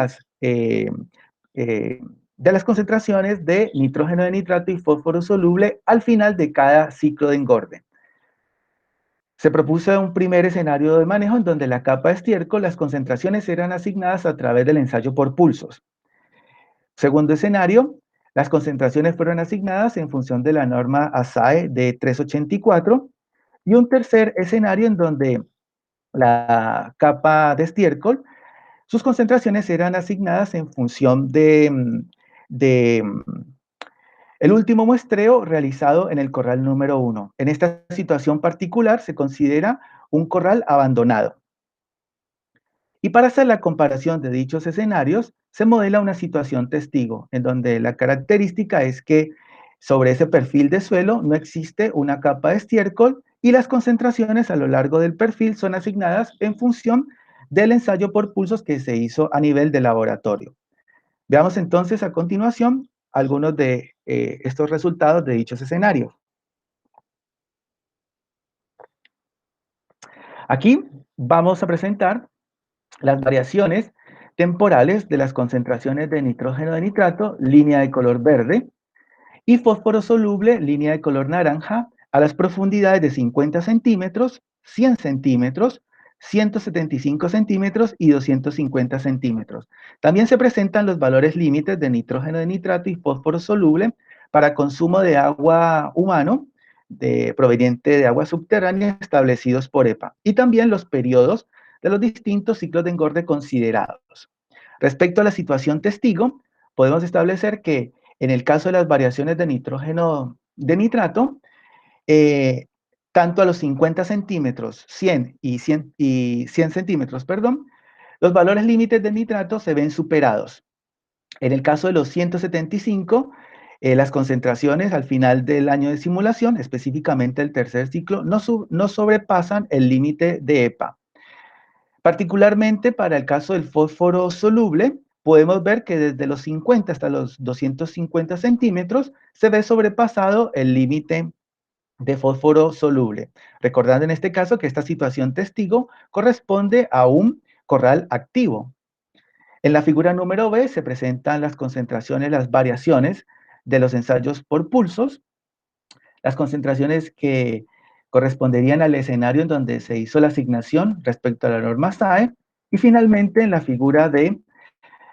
las concentraciones de nitrógeno de nitrato y fósforo soluble al final de cada ciclo de engorde. Se propuso un primer escenario de manejo en donde la capa de estiércol, las concentraciones eran asignadas a través del ensayo por pulsos. Segundo escenario, las concentraciones fueron asignadas en función de la norma ASAE de 384. Y un tercer escenario en donde la capa de estiércol, sus concentraciones eran asignadas en función de el último muestreo realizado en el corral número 1. En esta situación particular se considera un corral abandonado. Y para hacer la comparación de dichos escenarios, se modela una situación testigo, en donde la característica es que sobre ese perfil de suelo no existe una capa de estiércol y las concentraciones a lo largo del perfil son asignadas en función del ensayo por pulsos que se hizo a nivel de laboratorio. Veamos entonces a continuación algunos de estos resultados de dichos escenarios. Aquí vamos a presentar las variaciones temporales de las concentraciones de nitrógeno de nitrato, línea de color verde, y fósforo soluble, línea de color naranja, a las profundidades de 50 centímetros, 100 centímetros, 175 centímetros y 250 centímetros. También se presentan los valores límites de nitrógeno de nitrato y fósforo soluble para consumo de agua humano, proveniente de agua subterránea, establecidos por EPA. Y también los periodos de los distintos ciclos de engorde considerados. Respecto a la situación testigo, podemos establecer que en el caso de las variaciones de nitrógeno de nitrato, tanto a los 50 centímetros, 100 y 100 centímetros, perdón, los valores límites de nitrato se ven superados. En el caso de los 175, las concentraciones al final del año de simulación, específicamente el tercer ciclo, no sobrepasan el límite de EPA. Particularmente para el caso del fósforo soluble, podemos ver que desde los 50 hasta los 250 centímetros se ve sobrepasado el límite de fósforo soluble. Recordando en este caso que esta situación testigo corresponde a un corral activo. En la figura número B se presentan las concentraciones, las variaciones de los ensayos por pulsos, las concentraciones que corresponderían al escenario en donde se hizo la asignación respecto a la norma SAE, y finalmente en la figura de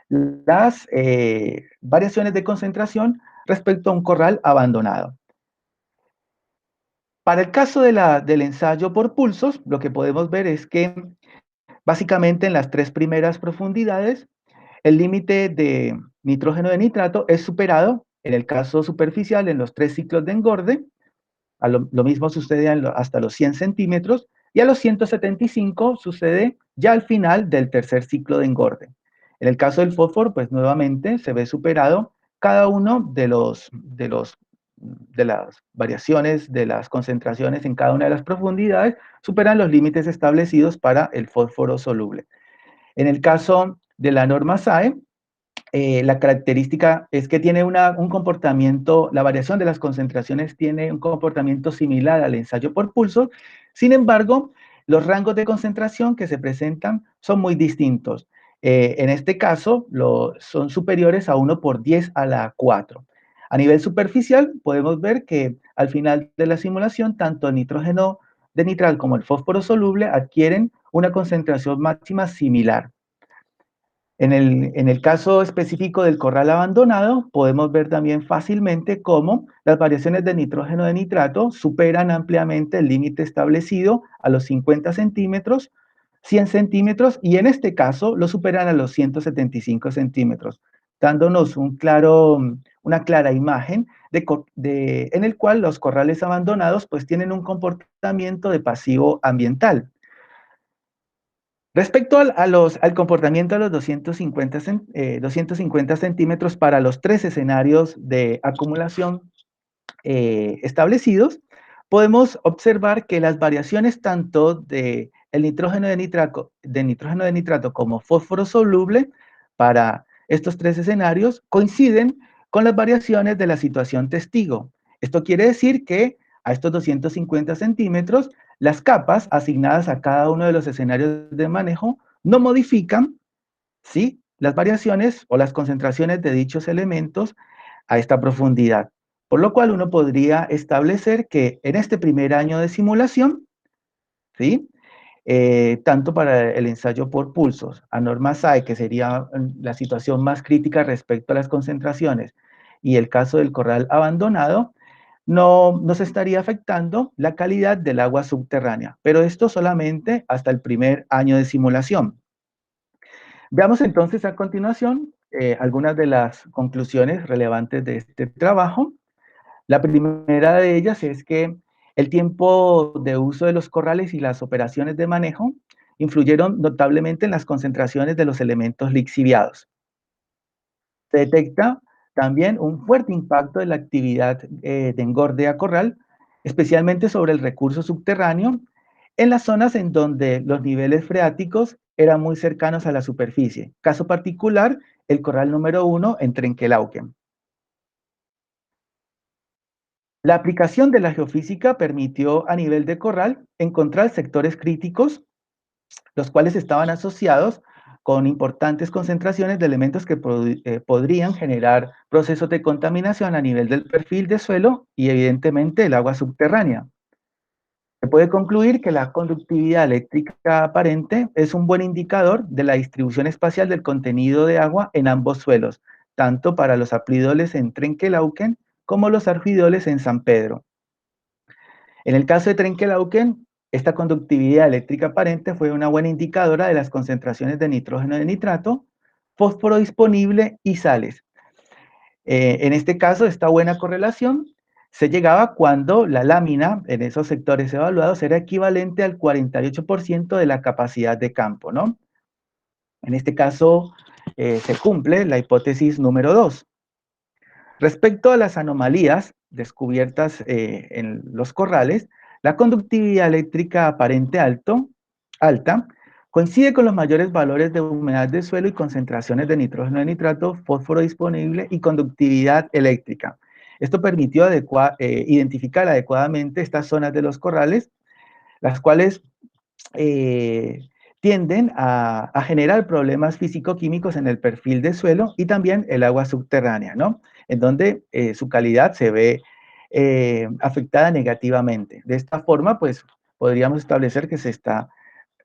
las variaciones de concentración respecto a un corral abandonado. Para el caso del ensayo por pulsos, lo que podemos ver es que básicamente en las 3 primeras profundidades, el límite de nitrógeno de nitrato es superado, en el caso superficial, en los 3 ciclos de engorde. Lo mismo sucede hasta los 100 centímetros, y a los 175 sucede ya al final del tercer ciclo de engorde. En el caso del fósforo, pues nuevamente se ve superado cada uno de las variaciones de las concentraciones en cada una de las profundidades, superan los límites establecidos para el fósforo soluble. En el caso de la norma SAE, la característica es que tiene un comportamiento, la variación de las concentraciones tiene un comportamiento similar al ensayo por pulso. Sin embargo, los rangos de concentración que se presentan son muy distintos. En este caso, son superiores a 1 por 10 a la 4. A nivel superficial, podemos ver que al final de la simulación, tanto el nitrógeno de nitral como el fósforo soluble adquieren una concentración máxima similar. En el caso específico del corral abandonado, podemos ver también fácilmente cómo las variaciones de nitrógeno de nitrato superan ampliamente el límite establecido a los 50 centímetros, 100 centímetros, y en este caso lo superan a los 175 centímetros, dándonos una clara imagen en el cual los corrales abandonados pues tienen un comportamiento de pasivo ambiental. Respecto al comportamiento de los 250 centímetros para los 3 escenarios de acumulación establecidos, podemos observar que las variaciones tanto del nitrógeno de nitrato como fósforo soluble para estos 3 escenarios coinciden con las variaciones de la situación testigo. Esto quiere decir que a estos 250 centímetros, las capas asignadas a cada uno de los escenarios de manejo no modifican, ¿sí?, las variaciones o las concentraciones de dichos elementos a esta profundidad. Por lo cual uno podría establecer que en este primer año de simulación, ¿sí?, tanto para el ensayo por pulsos, a norma SAE, que sería la situación más crítica respecto a las concentraciones, y el caso del corral abandonado, no se estaría afectando la calidad del agua subterránea, pero esto solamente hasta el primer año de simulación. Veamos entonces a continuación algunas de las conclusiones relevantes de este trabajo. La primera de ellas es que el tiempo de uso de los corrales y las operaciones de manejo influyeron notablemente en las concentraciones de los elementos lixiviados. Se detecta también un fuerte impacto de la actividad de engorde a corral, especialmente sobre el recurso subterráneo, en las zonas en donde los niveles freáticos eran muy cercanos a la superficie. Caso particular, el corral número 1 en Trenkelauken. La aplicación de la geofísica permitió a nivel de corral encontrar sectores críticos, los cuales estaban asociados con importantes concentraciones de elementos que podrían generar procesos de contaminación a nivel del perfil de suelo y evidentemente el agua subterránea. Se puede concluir que la conductividad eléctrica aparente es un buen indicador de la distribución espacial del contenido de agua en ambos suelos, tanto para los aplidoles en Trenkelauken como los argidoles en San Pedro. En el caso de Trenkelauken, esta conductividad eléctrica aparente fue una buena indicadora de las concentraciones de nitrógeno de nitrato, fósforo disponible y sales. En este caso, esta buena correlación se llegaba cuando la lámina en esos sectores evaluados era equivalente al 48% de la capacidad de campo, ¿no? En este caso, se cumple la hipótesis número 2. Respecto a las anomalías descubiertas en los corrales, la conductividad eléctrica aparente alta coincide con los mayores valores de humedad de suelo y concentraciones de nitrógeno de nitrato, fósforo disponible y conductividad eléctrica. Esto permitió identificar adecuadamente estas zonas de los corrales, las cuales tienden a generar problemas físico-químicos en el perfil de suelo y también el agua subterránea, ¿no?, en donde su calidad se ve afectada negativamente. De esta forma, pues, podríamos establecer que se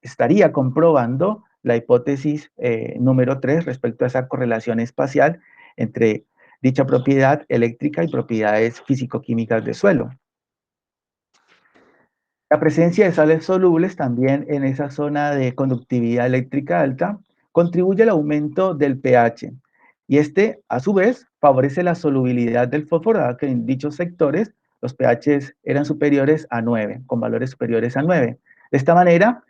estaría comprobando la hipótesis número 3 respecto a esa correlación espacial entre dicha propiedad eléctrica y propiedades físico-químicas de suelo. La presencia de sales solubles también en esa zona de conductividad eléctrica alta contribuye al aumento del pH, y este, a su vez, favorece la solubilidad del fósforo, dado que en dichos sectores los pHs eran superiores a 9, con valores superiores a 9. De esta manera,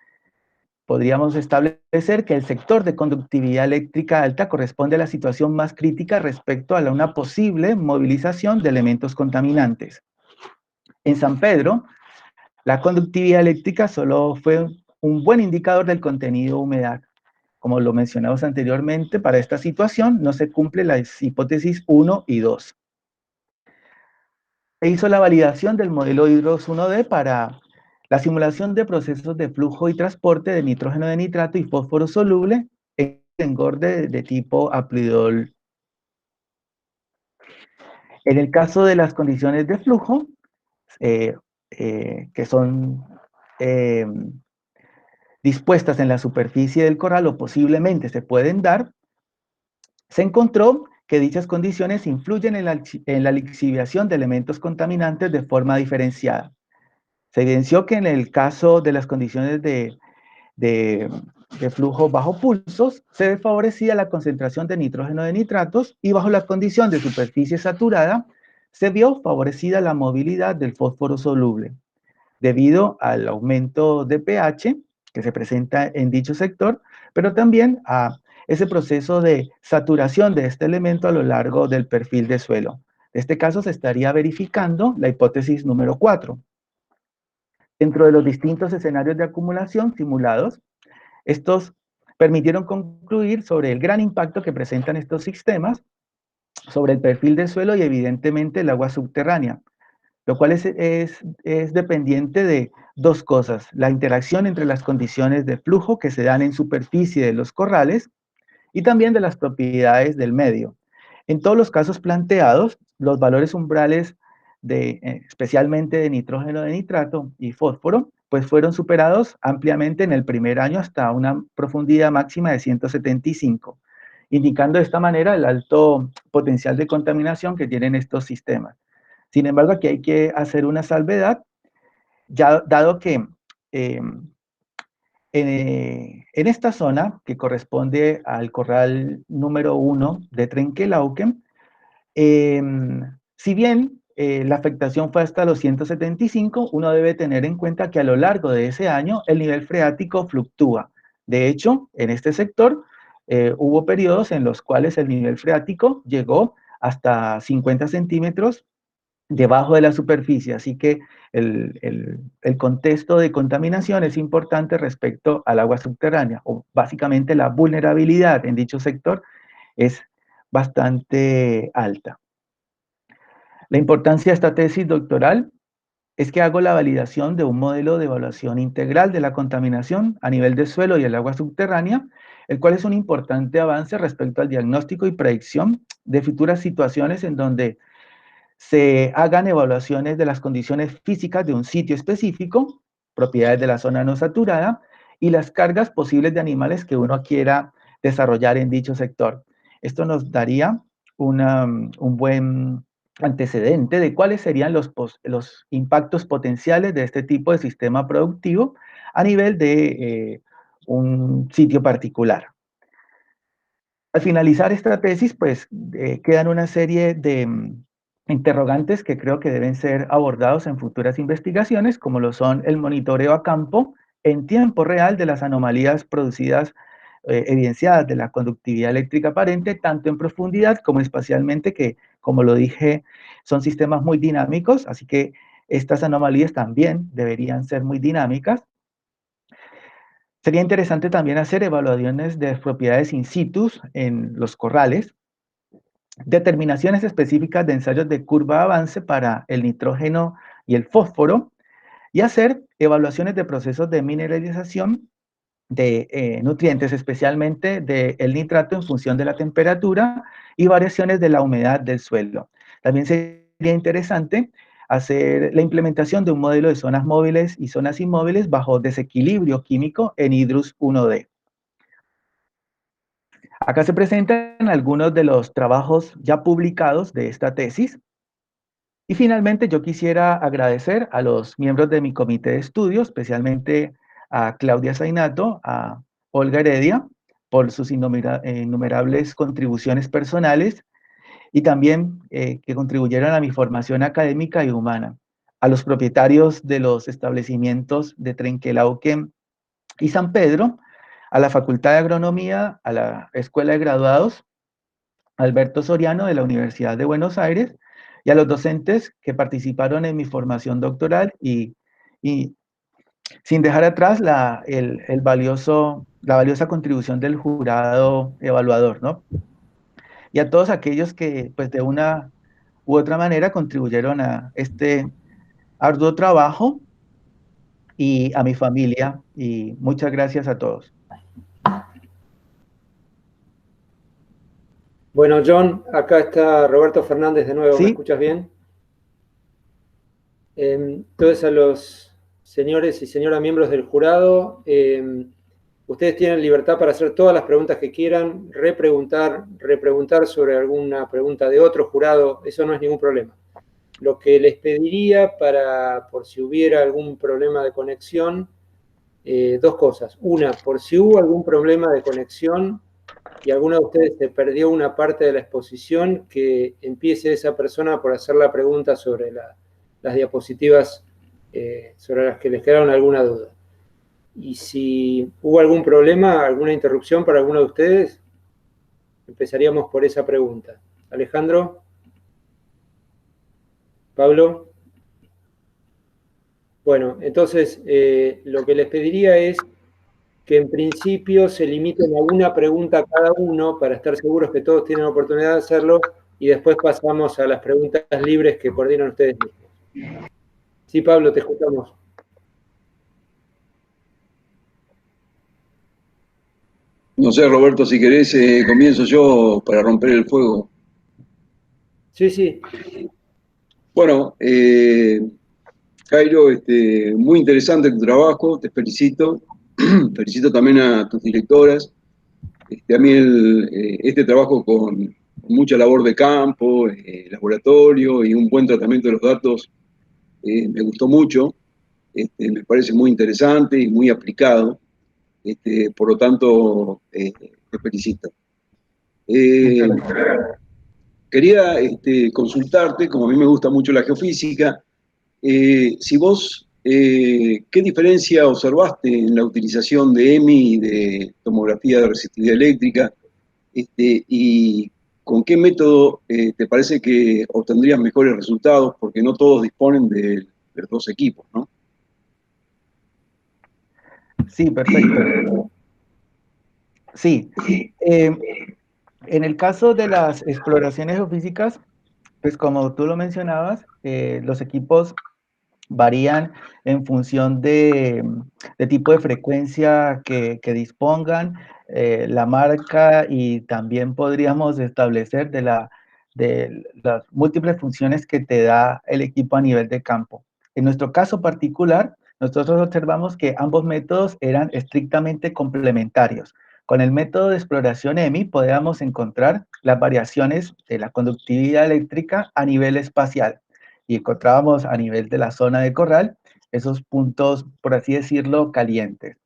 podríamos establecer que el sector de conductividad eléctrica alta corresponde a la situación más crítica respecto a una posible movilización de elementos contaminantes. En San Pedro, la conductividad eléctrica solo fue un buen indicador del contenido de humedad. como lo mencionamos anteriormente, para esta situación no se cumple las hipótesis 1 y 2. Se hizo la validación del modelo Hydrox 1D para la simulación de procesos de flujo y transporte de nitrógeno de nitrato y fósforo soluble en engorde de tipo haploidol. En el caso de las condiciones de flujo, que son dispuestas en la superficie del corral o posiblemente se pueden dar, se encontró que dichas condiciones influyen en la lixiviación de elementos contaminantes de forma diferenciada. Se evidenció que en el caso de las condiciones de flujo bajo pulsos, se favorecía la concentración de nitrógeno de nitratos y bajo la condición de superficie saturada, se vio favorecida la movilidad del fósforo soluble, debido al aumento de pH que se presenta en dicho sector, pero también a ese proceso de saturación de este elemento a lo largo del perfil de suelo. En este caso se estaría verificando la hipótesis número 4. Dentro de los distintos escenarios de acumulación simulados, estos permitieron concluir sobre el gran impacto que presentan estos sistemas sobre el perfil del suelo y evidentemente el agua subterránea, lo cual es dependiente de dos cosas: la interacción entre las condiciones de flujo que se dan en superficie de los corrales y también de las propiedades del medio. En todos los casos planteados, los valores umbrales especialmente de nitrógeno de nitrato y fósforo, pues fueron superados ampliamente en el primer año hasta una profundidad máxima de 175, indicando de esta manera el alto potencial de contaminación que tienen estos sistemas. Sin embargo, aquí hay que hacer una salvedad, ya dado que en esta zona, que corresponde al corral número 1 de Trenquelauquen, si bien la afectación fue hasta los 175, uno debe tener en cuenta que a lo largo de ese año el nivel freático fluctúa. De hecho, en este sector hubo periodos en los cuales el nivel freático llegó hasta 50 centímetros debajo de la superficie, así que el contexto de contaminación es importante respecto al agua subterránea, o básicamente la vulnerabilidad en dicho sector es bastante alta. La importancia de esta tesis doctoral es que hago la validación de un modelo de evaluación integral de la contaminación a nivel de suelo y el agua subterránea, el cual es un importante avance respecto al diagnóstico y predicción de futuras situaciones en donde se hagan evaluaciones de las condiciones físicas de un sitio específico, propiedades de la zona no saturada y las cargas posibles de animales que uno quiera desarrollar en dicho sector. Esto nos daría un buen antecedente de cuáles serían los impactos potenciales de este tipo de sistema productivo a nivel de un sitio particular. Al finalizar esta tesis, pues quedan una serie de interrogantes que creo que deben ser abordados en futuras investigaciones, como lo son el monitoreo a campo en tiempo real de las anomalías producidas, evidenciadas de la conductividad eléctrica aparente, tanto en profundidad como espacialmente, que, como lo dije, son sistemas muy dinámicos, así que estas anomalías también deberían ser muy dinámicas. Sería interesante también hacer evaluaciones de propiedades in situ en los corrales, determinaciones específicas de ensayos de curva de avance para el nitrógeno y el fósforo, y hacer evaluaciones de procesos de mineralización de nutrientes, especialmente del nitrato en función de la temperatura y variaciones de la humedad del suelo. También sería interesante hacer la implementación de un modelo de zonas móviles y zonas inmóviles bajo desequilibrio químico en Hydrox 1D. Acá se presentan algunos de los trabajos ya publicados de esta tesis. Y finalmente yo quisiera agradecer a los miembros de mi comité de estudio, especialmente a Claudia Zainato, a Olga Heredia, por sus innumerables contribuciones personales y también que contribuyeron a mi formación académica y humana. A los propietarios de los establecimientos de Trenquelauquen y San Pedro, a la Facultad de Agronomía, a la Escuela de Graduados, Alberto Soriano de la Universidad de Buenos Aires, y a los docentes que participaron en mi formación doctoral y sin dejar atrás el valioso la valiosa contribución del jurado evaluador, ¿no? Y a todos aquellos que, pues, de una u otra manera contribuyeron a este arduo trabajo y a mi familia, y muchas gracias a todos. Bueno, John, acá está Roberto Fernández de nuevo, ¿me ¿Sí? escuchas bien? Entonces, a los señores y señoras miembros del jurado, ustedes tienen libertad para hacer todas las preguntas que quieran, repreguntar sobre alguna pregunta de otro jurado, eso no es ningún problema. Lo que les pediría por si hubiera algún problema de conexión, dos cosas. Una, por si hubo algún problema de conexión y alguno de ustedes se perdió una parte de la exposición, que empiece esa persona por hacer la pregunta sobre las diapositivas sobre las que les quedaron alguna duda. Y si hubo algún problema, alguna interrupción para alguno de ustedes, empezaríamos por esa pregunta. Alejandro, Pablo. Bueno, entonces lo que les pediría es que en principio se limiten a una pregunta cada uno para estar seguros que todos tienen oportunidad de hacerlo, y después pasamos a las preguntas libres que coordinan ustedes mismos. Sí, Pablo, te escuchamos. No sé, Roberto, si querés, comienzo yo para romper el fuego. Sí, sí. Bueno, Jairo, muy interesante tu trabajo, te felicito. Felicito también a tus directoras. A mí este trabajo con mucha labor de campo, laboratorio y un buen tratamiento de los datos me gustó mucho. Me parece muy interesante y muy aplicado. Por lo tanto, te felicito. Muchas gracias. Quería consultarte, como a mí me gusta mucho la geofísica, si vos, ¿qué diferencia observaste en la utilización de EMI y de tomografía de resistividad eléctrica? Y con qué método te parece que obtendrías mejores resultados, porque no todos disponen de los dos equipos, ¿no? Sí, perfecto. Sí. En el caso de las exploraciones geofísicas, pues como tú lo mencionabas, los equipos varían en función de tipo de frecuencia que dispongan, la marca, y también podríamos establecer de las múltiples funciones que te da el equipo a nivel de campo. En nuestro caso particular, nosotros observamos que ambos métodos eran estrictamente complementarios. Con el método de exploración EMI podíamos encontrar las variaciones de la conductividad eléctrica a nivel espacial, y encontrábamos a nivel de la zona de corral esos puntos, por así decirlo, calientes.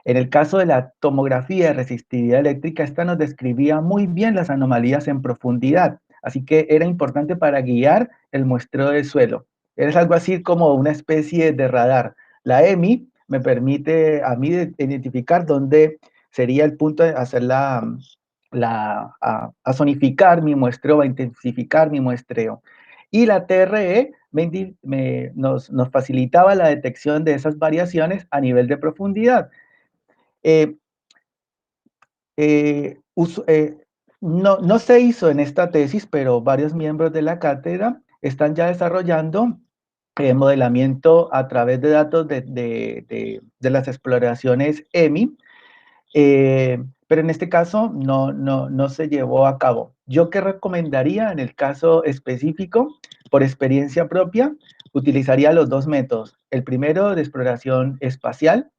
En el caso de la tomografía de resistividad eléctrica, esta nos describía muy bien las anomalías en profundidad, así que era importante para guiar el muestreo del suelo. Es algo así como una especie de radar. La EMI me permite a mí identificar dónde sería el punto de hacer a zonificar mi muestreo, a intensificar mi muestreo. Y la TRE nos facilitaba la detección de esas variaciones a nivel de profundidad. Eh, eh, no se hizo en esta tesis, pero varios miembros de la cátedra están ya desarrollando modelamiento a través de datos de las exploraciones EMI, pero en este caso no se llevó a cabo. ¿Yo qué recomendaría en el caso específico? Por experiencia propia, utilizaría los dos métodos. El primero, de exploración espacial,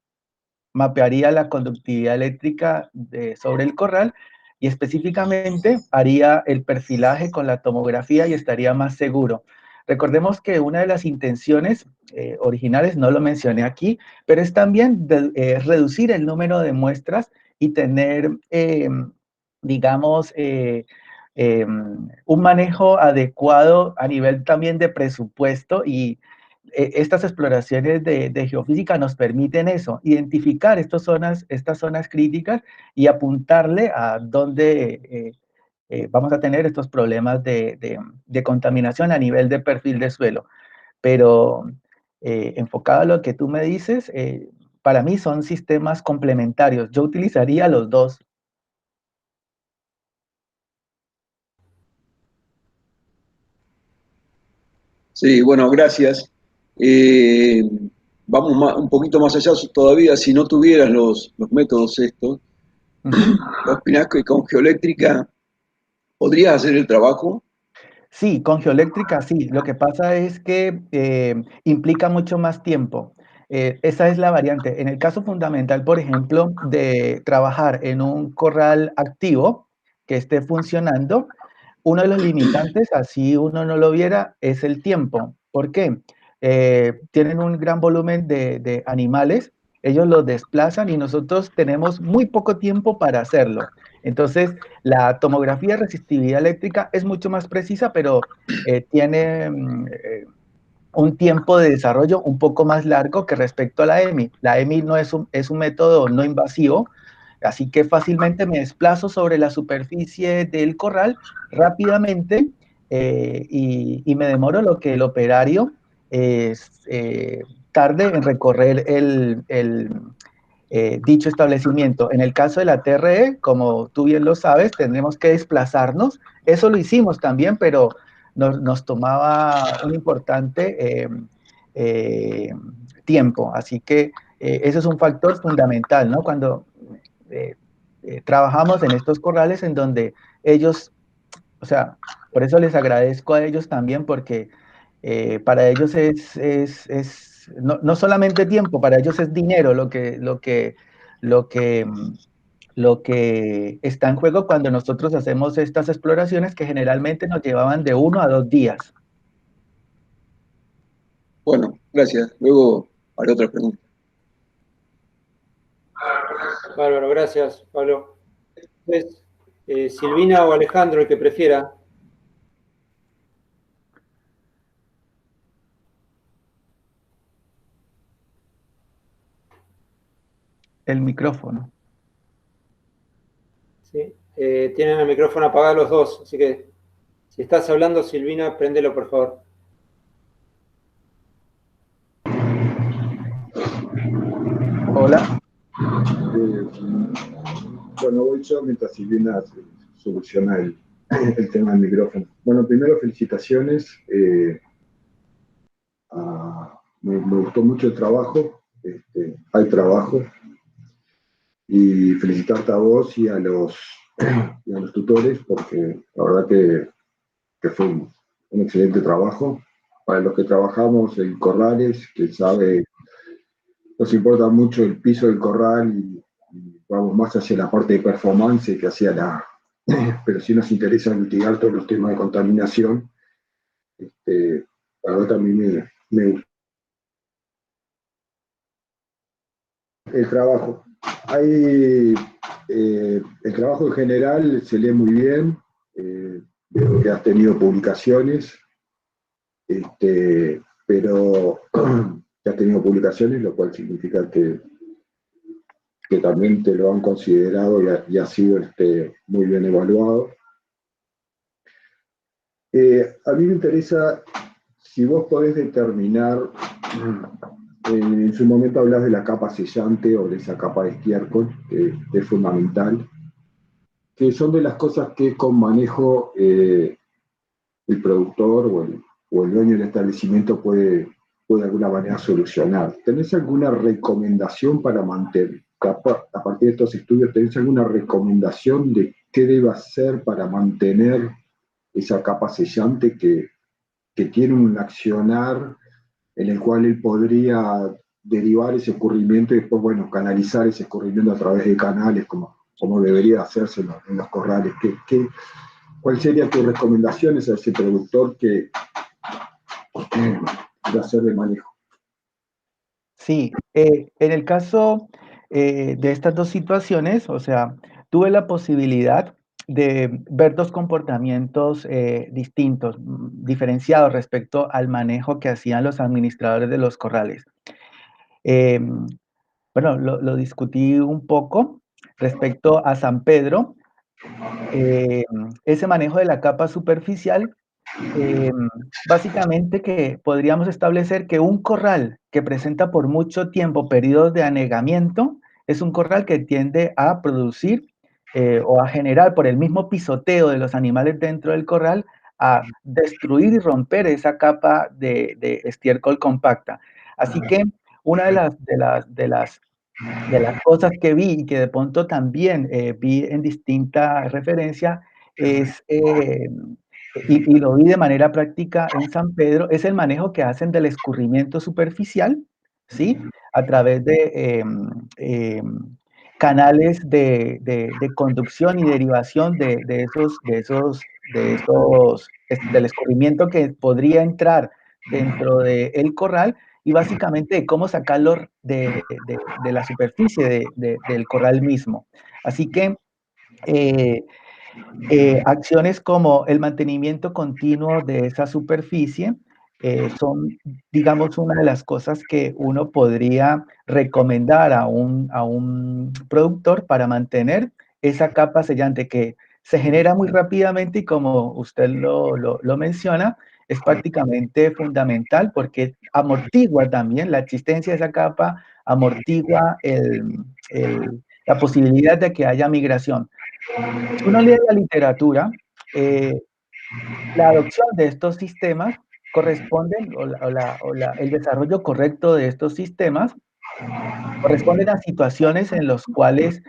mapearía la conductividad eléctrica sobre el corral, y específicamente haría el perfilaje con la tomografía y estaría más seguro. Recordemos que una de las intenciones originales, no lo mencioné aquí, pero es también reducir el número de muestras y tener, digamos, un manejo adecuado a nivel también de presupuesto, y estas exploraciones de geofísica nos permiten eso, identificar estas zonas críticas y apuntarle a dónde vamos a tener estos problemas de contaminación a nivel de perfil de suelo. Pero enfocado a lo que tú me dices, para mí son sistemas complementarios. Yo utilizaría los dos. Sí, bueno, gracias. Vamos un poquito más allá todavía, si no tuvieras los métodos estos, ¿opinás que con geoeléctrica podrías hacer el trabajo? Sí, con geoeléctrica sí. Lo que pasa es que implica mucho más tiempo. Esa es la variante. En el caso fundamental, por ejemplo, de trabajar en un corral activo que esté funcionando, uno de los limitantes, así uno no lo viera, es el tiempo. ¿Por qué? Tienen un gran volumen de animales, ellos los desplazan y nosotros tenemos muy poco tiempo para hacerlo. Entonces, la tomografía de resistividad eléctrica es mucho más precisa, pero tiene un tiempo de desarrollo un poco más largo que respecto a la EMI. La EMI no es un método no invasivo, así que fácilmente me desplazo sobre la superficie del corral rápidamente y me demoro lo que el operario tarde en recorrer dicho establecimiento. En el caso de la TRE, como tú bien lo sabes, tendremos que desplazarnos. Eso lo hicimos también, pero nos tomaba un importante tiempo. Así que ese es un factor fundamental, ¿no? Cuando trabajamos en estos corrales en donde ellos, o sea, por eso les agradezco a ellos también, porque para ellos no solamente tiempo, para ellos es dinero lo que, lo que está en juego cuando nosotros hacemos estas exploraciones que generalmente nos llevaban de 1 a 2 días. Bueno, gracias. Luego haré otra pregunta. Bárbaro, gracias, Pablo. Entonces, Silvina o Alejandro, el que prefiera. El micrófono. ¿Sí? Tienen el micrófono apagado los dos, así que si estás hablando, Silvina, préndelo, por favor. Hola. Bueno, voy yo mientras Silvina soluciona el tema del micrófono. Bueno, primero felicitaciones. Me gustó mucho el trabajo. Hay trabajo. Y felicitarte a vos y a los tutores, porque la verdad que fue un excelente trabajo. Para los que trabajamos en corrales, que sabe, nos importa mucho el piso del corral y vamos más hacia la parte de performance que hacia pero sí nos interesa mitigar todos los temas de contaminación. La verdad también me gusta el trabajo. El trabajo en general se lee muy bien. Veo que has tenido publicaciones, pero que has tenido publicaciones, lo cual significa que también te lo han considerado y ha sido muy bien evaluado. A mí me interesa si vos podés determinar, en su momento hablas de la capa sellante o de esa capa de estiércol, que es fundamental, que son de las cosas que con manejo el productor o el dueño del establecimiento puede de alguna manera solucionar. ¿Tenés alguna recomendación para mantener, a partir de estos estudios, tenés alguna recomendación de qué debe hacer para mantener esa capa sellante que tiene un accionar en el cual él podría derivar ese escurrimiento y después, bueno, canalizar ese escurrimiento a través de canales como debería hacerse en los corrales? ¿Cuál sería tu recomendación a ese productor que va a hacer de manejo? Sí, en el caso de estas dos situaciones, o sea, tuve la posibilidad de ver dos comportamientos distintos, diferenciados respecto al manejo que hacían los administradores de los corrales. Bueno, lo discutí un poco respecto a San Pedro. Ese manejo de la capa superficial básicamente que podríamos establecer que un corral que presenta por mucho tiempo periodos de anegamiento es un corral que tiende a producir o a generar por el mismo pisoteo de los animales dentro del corral a destruir y romper esa capa de estiércol compacta. Así que una de las cosas que vi y que de pronto también vi en distinta referencia es, y lo vi de manera práctica en San Pedro, es el manejo que hacen del escurrimiento superficial, ¿sí? A través de canales de conducción y derivación del escurrimiento que podría entrar dentro del corral y básicamente de cómo sacarlo de la superficie del corral mismo. Así que acciones como el mantenimiento continuo de esa superficie son, digamos, una de las cosas que uno podría recomendar a un productor para mantener esa capa sellante que se genera muy rápidamente y como usted lo menciona, es prácticamente fundamental porque amortigua también la existencia de esa capa, amortigua la posibilidad de que haya migración. Si uno lee la literatura, la adopción de estos sistemas corresponden, el desarrollo correcto de estos sistemas corresponden a situaciones en las cuales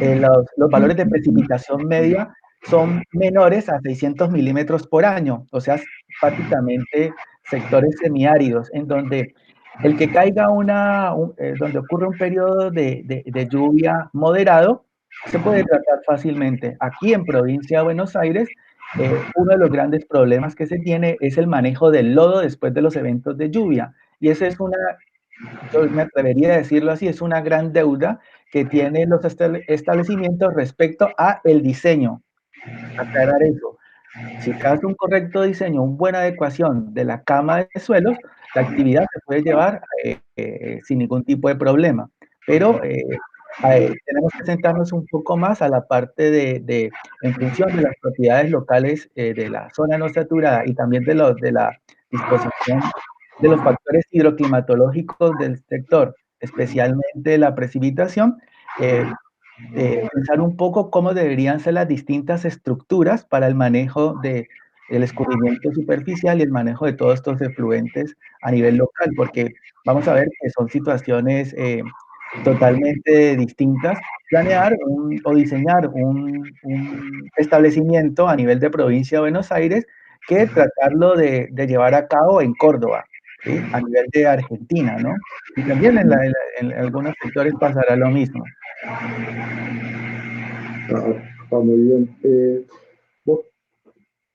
los valores de precipitación media son menores a 600 milímetros por año, o sea, prácticamente sectores semiáridos, en donde el que caiga donde ocurre un periodo de lluvia moderado, se puede tratar fácilmente. Aquí en provincia de Buenos Aires, uno de los grandes problemas que se tiene es el manejo del lodo después de los eventos de lluvia. Y esa es yo me atrevería a decirlo así, es una gran deuda que tienen los establecimientos respecto a el diseño. Aclarar eso. Si se hace un correcto diseño, una buena adecuación de la cama de suelos, la actividad se puede llevar sin ningún tipo de problema. Pero tenemos que sentarnos un poco más a la parte en función de las propiedades locales de la zona no saturada y también de la disposición de los factores hidroclimatológicos del sector, especialmente la precipitación, pensar un poco cómo deberían ser las distintas estructuras para el manejo del escurrimiento superficial y el manejo de todos estos efluentes a nivel local, porque vamos a ver que son situaciones totalmente distintas. Planear o diseñar un establecimiento a nivel de provincia de Buenos Aires que tratarlo de llevar a cabo en Córdoba, ¿sí? A nivel de Argentina, ¿no? Y también en algunos sectores pasará lo mismo. Está muy bien.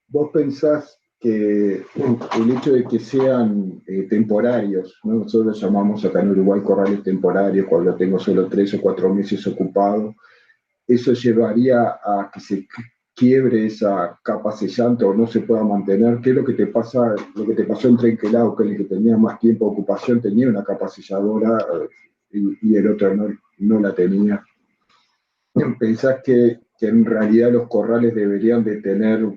Vos pensás que el hecho de que sean temporarios, ¿no? Nosotros llamamos acá en Uruguay corrales temporarios cuando tengo solo 3 o 4 meses ocupado, eso llevaría a que se quiebre esa capa sellante o no se pueda mantener. ¿Qué es lo que te pasa, lo que te pasó en Trenquelao, que el que tenía más tiempo de ocupación tenía una capa selladora y el otro no la tenía? ¿Pensás que en realidad los corrales deberían de tener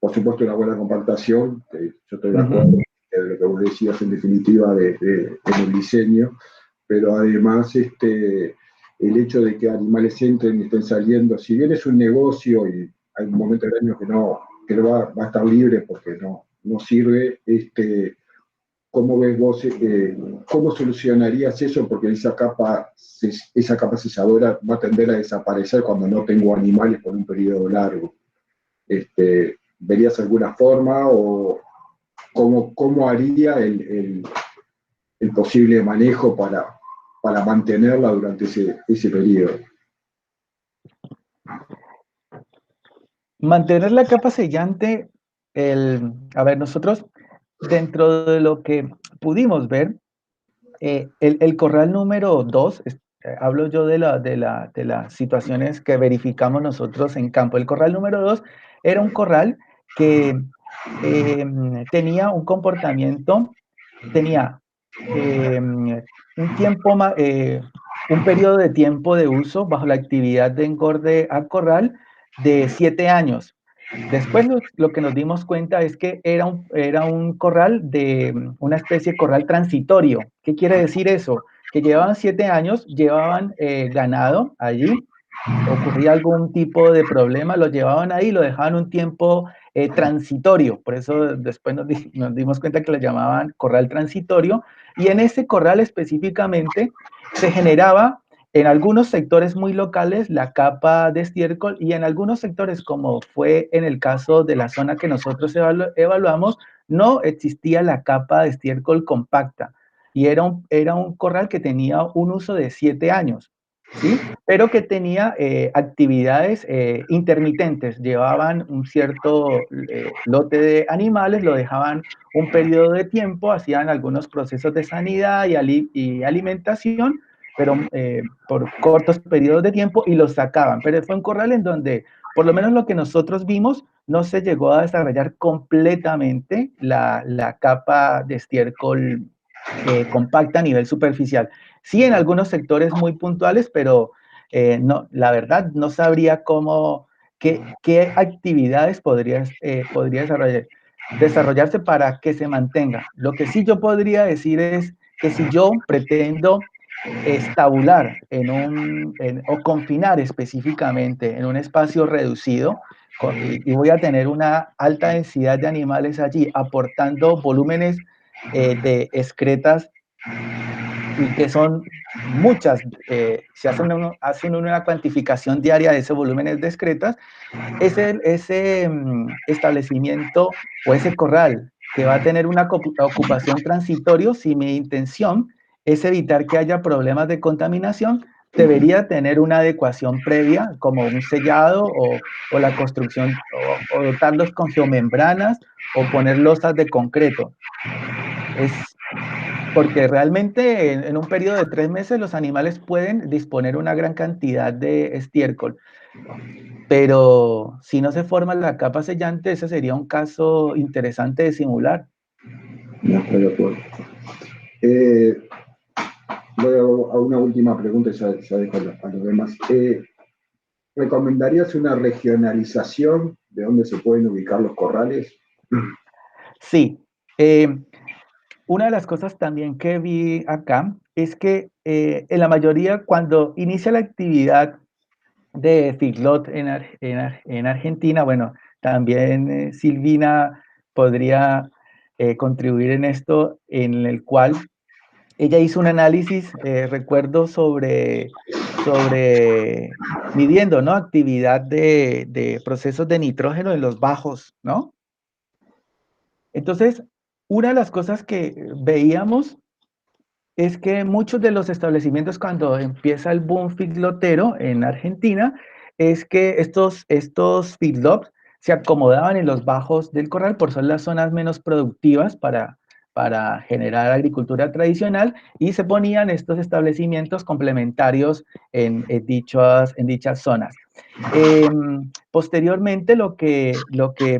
por supuesto, una buena compactación, que yo estoy de acuerdo de lo que vos decías en definitiva en el diseño, pero además el hecho de que animales entren y estén saliendo, si bien es un negocio y hay un momento del año que no va a estar libre porque no sirve, ¿cómo ves vos, cómo solucionarías eso? Porque esa capa selladora va a tender a desaparecer cuando no tengo animales por un periodo largo. ¿Verías alguna forma o cómo haría el posible manejo para mantenerla durante ese periodo? Mantener la capa sellante, a ver, nosotros dentro de lo que pudimos ver, el corral número 2, hablo yo de las situaciones que verificamos nosotros en campo. El corral número 2 era un corral que tenía un comportamiento, tenía un periodo de tiempo de uso bajo la actividad de engorde a corral de 7 años. Después lo que nos dimos cuenta es que era un corral de una especie de corral transitorio. ¿Qué quiere decir eso? Que llevaban 7 años, llevaban ganado allí, ocurría algún tipo de problema, lo llevaban ahí, lo dejaban un tiempo transitorio. Por eso después nos dimos cuenta que lo llamaban corral transitorio. Y en ese corral específicamente se generaba en algunos sectores muy locales la capa de estiércol y en algunos sectores, como fue en el caso de la zona que nosotros evaluamos, no existía la capa de estiércol compacta. Y era un corral que tenía un uso de 7 años. ¿Sí? Pero que tenía actividades intermitentes. Llevaban un cierto lote de animales, lo dejaban un periodo de tiempo, hacían algunos procesos de sanidad y alimentación, pero por cortos periodos de tiempo y los sacaban. Pero fue un corral en donde, por lo menos lo que nosotros vimos, no se llegó a desarrollar completamente la capa de estiércol compacta a nivel superficial. Sí, en algunos sectores muy puntuales, pero no, la verdad no sabría qué actividades podría desarrollarse para que se mantenga. Lo que sí yo podría decir es que si yo pretendo estabular o confinar específicamente en un espacio reducido, y voy a tener una alta densidad de animales allí, aportando volúmenes de excretas y que son muchas, se hacen una cuantificación diaria de esos volúmenes de excretas, ese establecimiento o ese corral que va a tener una ocupación transitoria, si mi intención es evitar que haya problemas de contaminación, debería tener una adecuación previa, como un sellado o la construcción, o dotarlos con geomembranas o poner losas de concreto. Es porque realmente en un periodo de 3 meses los animales pueden disponer una gran cantidad de estiércol. Pero si no se forma la capa sellante, ese sería un caso interesante de simular. No estoy de acuerdo. Voy a una última pregunta y ya dejo a los demás. ¿Recomendarías una regionalización de dónde se pueden ubicar los corrales? Sí. Una de las cosas también que vi acá es que en la mayoría, cuando inicia la actividad de feedlot en Argentina, bueno, también Silvina podría contribuir en esto, en el cual ella hizo un análisis, recuerdo, sobre midiendo, ¿no? Actividad de procesos de nitrógeno en los bajos, ¿no? Entonces, una de las cosas que veíamos es que muchos de los establecimientos, cuando empieza el boom feedlotero en Argentina, es que estos feedlots se acomodaban en los bajos del corral por ser las zonas menos productivas para generar agricultura tradicional, y se ponían estos establecimientos complementarios en dichas zonas. Posteriormente, lo que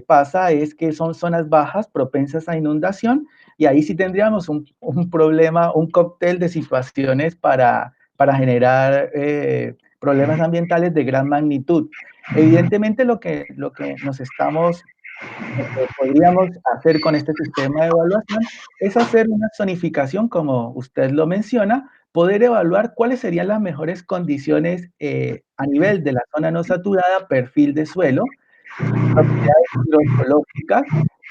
pasa es que son zonas bajas propensas a inundación, y ahí sí tendríamos un problema, un cóctel de situaciones para generar problemas ambientales de gran magnitud. Evidentemente, lo que podríamos hacer con este sistema de evaluación es hacer una zonificación, como usted lo menciona, poder evaluar cuáles serían las mejores condiciones a nivel de la zona no saturada, perfil de suelo, propiedades hidrogeológicas,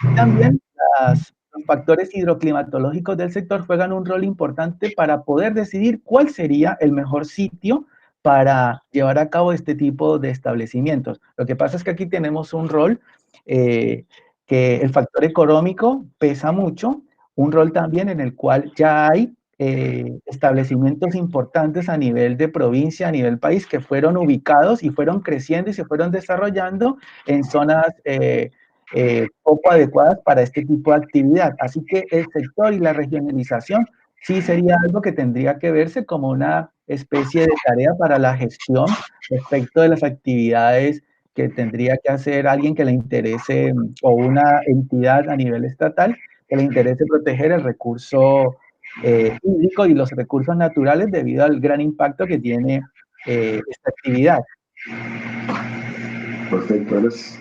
y también los factores hidroclimatológicos del sector juegan un rol importante para poder decidir cuál sería el mejor sitio para llevar a cabo este tipo de establecimientos. Lo que pasa es que aquí tenemos un rol que el factor económico pesa mucho, un rol también en el cual ya hay establecimientos importantes a nivel de provincia, a nivel país, que fueron ubicados y fueron creciendo y se fueron desarrollando en zonas poco adecuadas para este tipo de actividad. Así que el sector y la regionalización sí sería algo que tendría que verse como una especie de tarea para la gestión respecto de las actividades que tendría que hacer alguien que le interese, o una entidad a nivel estatal que le interese proteger el recurso hídrico y los recursos naturales debido al gran impacto que tiene esta actividad. Perfecto, gracias.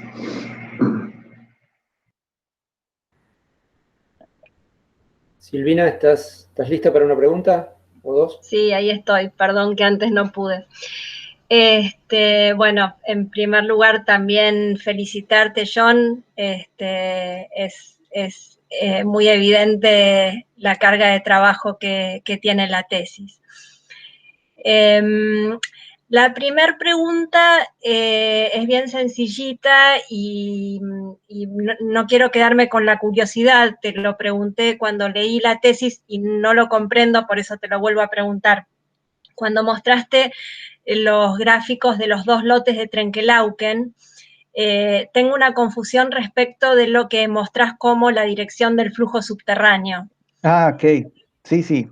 Silvina, ¿estás lista para una pregunta o dos? Sí, ahí estoy. Perdón que antes no pude. Bueno, en primer lugar también felicitarte, John. Es muy evidente la carga de trabajo que tiene la tesis. La primera pregunta es bien sencillita y no quiero quedarme con la curiosidad. Te lo pregunté cuando leí la tesis y no lo comprendo, por eso te lo vuelvo a preguntar. Cuando mostraste los gráficos de los dos lotes de Trenkelauken, tengo una confusión respecto de lo que mostrás como la dirección del flujo subterráneo. Ah, ok. Sí, sí.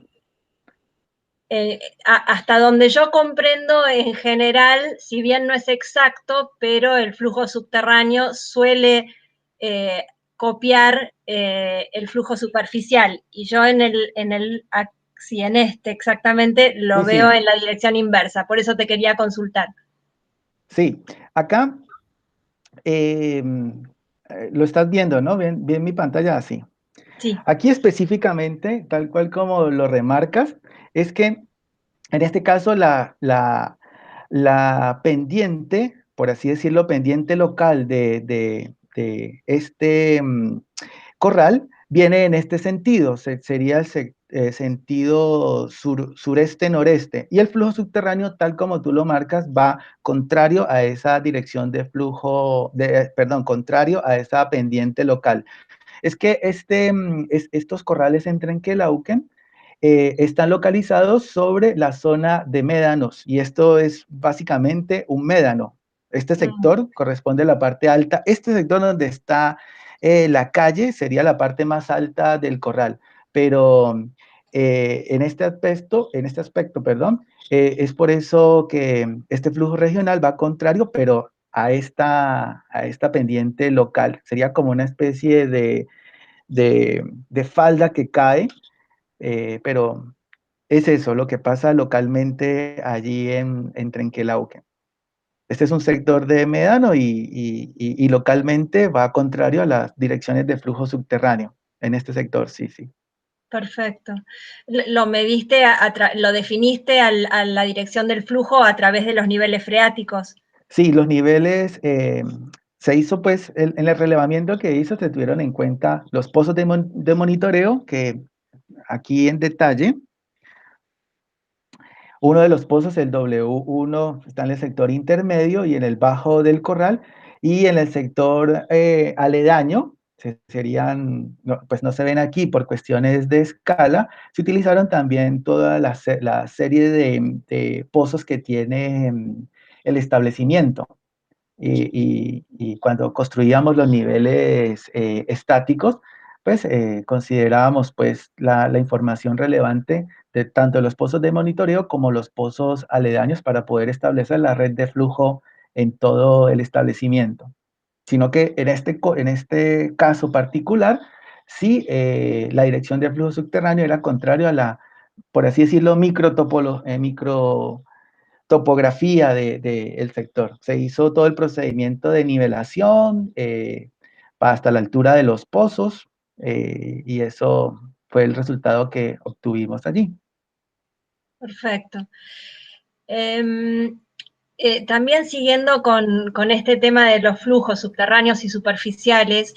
Hasta donde yo comprendo, en general, si bien no es exacto, pero el flujo subterráneo suele copiar el flujo superficial. Y yo en este exactamente lo Sí, veo sí. en la dirección inversa. Por eso te quería consultar. Sí. Acá lo estás viendo, ¿no? Bien mi pantalla así. Sí. Aquí específicamente, tal cual como lo remarcas, es que en este caso la pendiente, por así decirlo, pendiente local de este corral, viene en este sentido, sería el sentido sureste-noreste, y el flujo subterráneo, tal como tú lo marcas, va contrario a esa dirección de flujo, perdón, contrario a esa pendiente local. Es que estos corrales en Trenkelauken están localizados sobre la zona de médanos, y esto es básicamente un médano. Este sector corresponde a la parte alta. Este sector donde está la calle sería la parte más alta del corral, pero en este aspecto, perdón, es por eso que este flujo regional va contrario, pero a esta pendiente local. Sería como una especie de falda que cae, pero es eso lo que pasa localmente allí en Trenkelauken. Este es un sector de médano y localmente va contrario a las direcciones de flujo subterráneo en este sector, sí, sí. Perfecto. Lo mediste, lo definiste a la dirección del flujo a través de los niveles freáticos. Sí, los niveles, se hizo pues, en el relevamiento que hizo, se tuvieron en cuenta los pozos de monitoreo, que aquí en detalle, uno de los pozos, el W1, está en el sector intermedio y en el bajo del corral, y en el sector aledaño, pues no se ven aquí por cuestiones de escala, se utilizaron también toda la serie de pozos que tiene el establecimiento. Y cuando construíamos los niveles estáticos, pues considerábamos pues la información relevante de tanto los pozos de monitoreo como los pozos aledaños para poder establecer la red de flujo en todo el establecimiento. Sino que en este caso particular, sí, la dirección de flujo subterráneo era contrario a la, por así decirlo, micro topografía del sector. Se hizo todo el procedimiento de nivelación hasta la altura de los pozos, y eso fue el resultado que obtuvimos allí. Perfecto. También siguiendo con este tema de los flujos subterráneos y superficiales,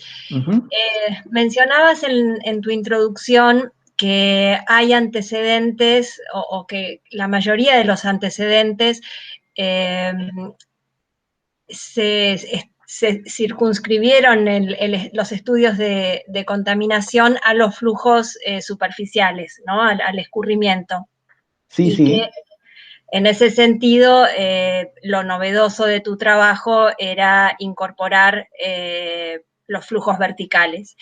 mencionabas en tu introducción que hay antecedentes o que la mayoría de los antecedentes se circunscribieron los estudios de contaminación a los flujos superficiales, ¿no? Al escurrimiento. Sí, y sí. Que en ese sentido, lo novedoso de tu trabajo era incorporar los flujos verticales.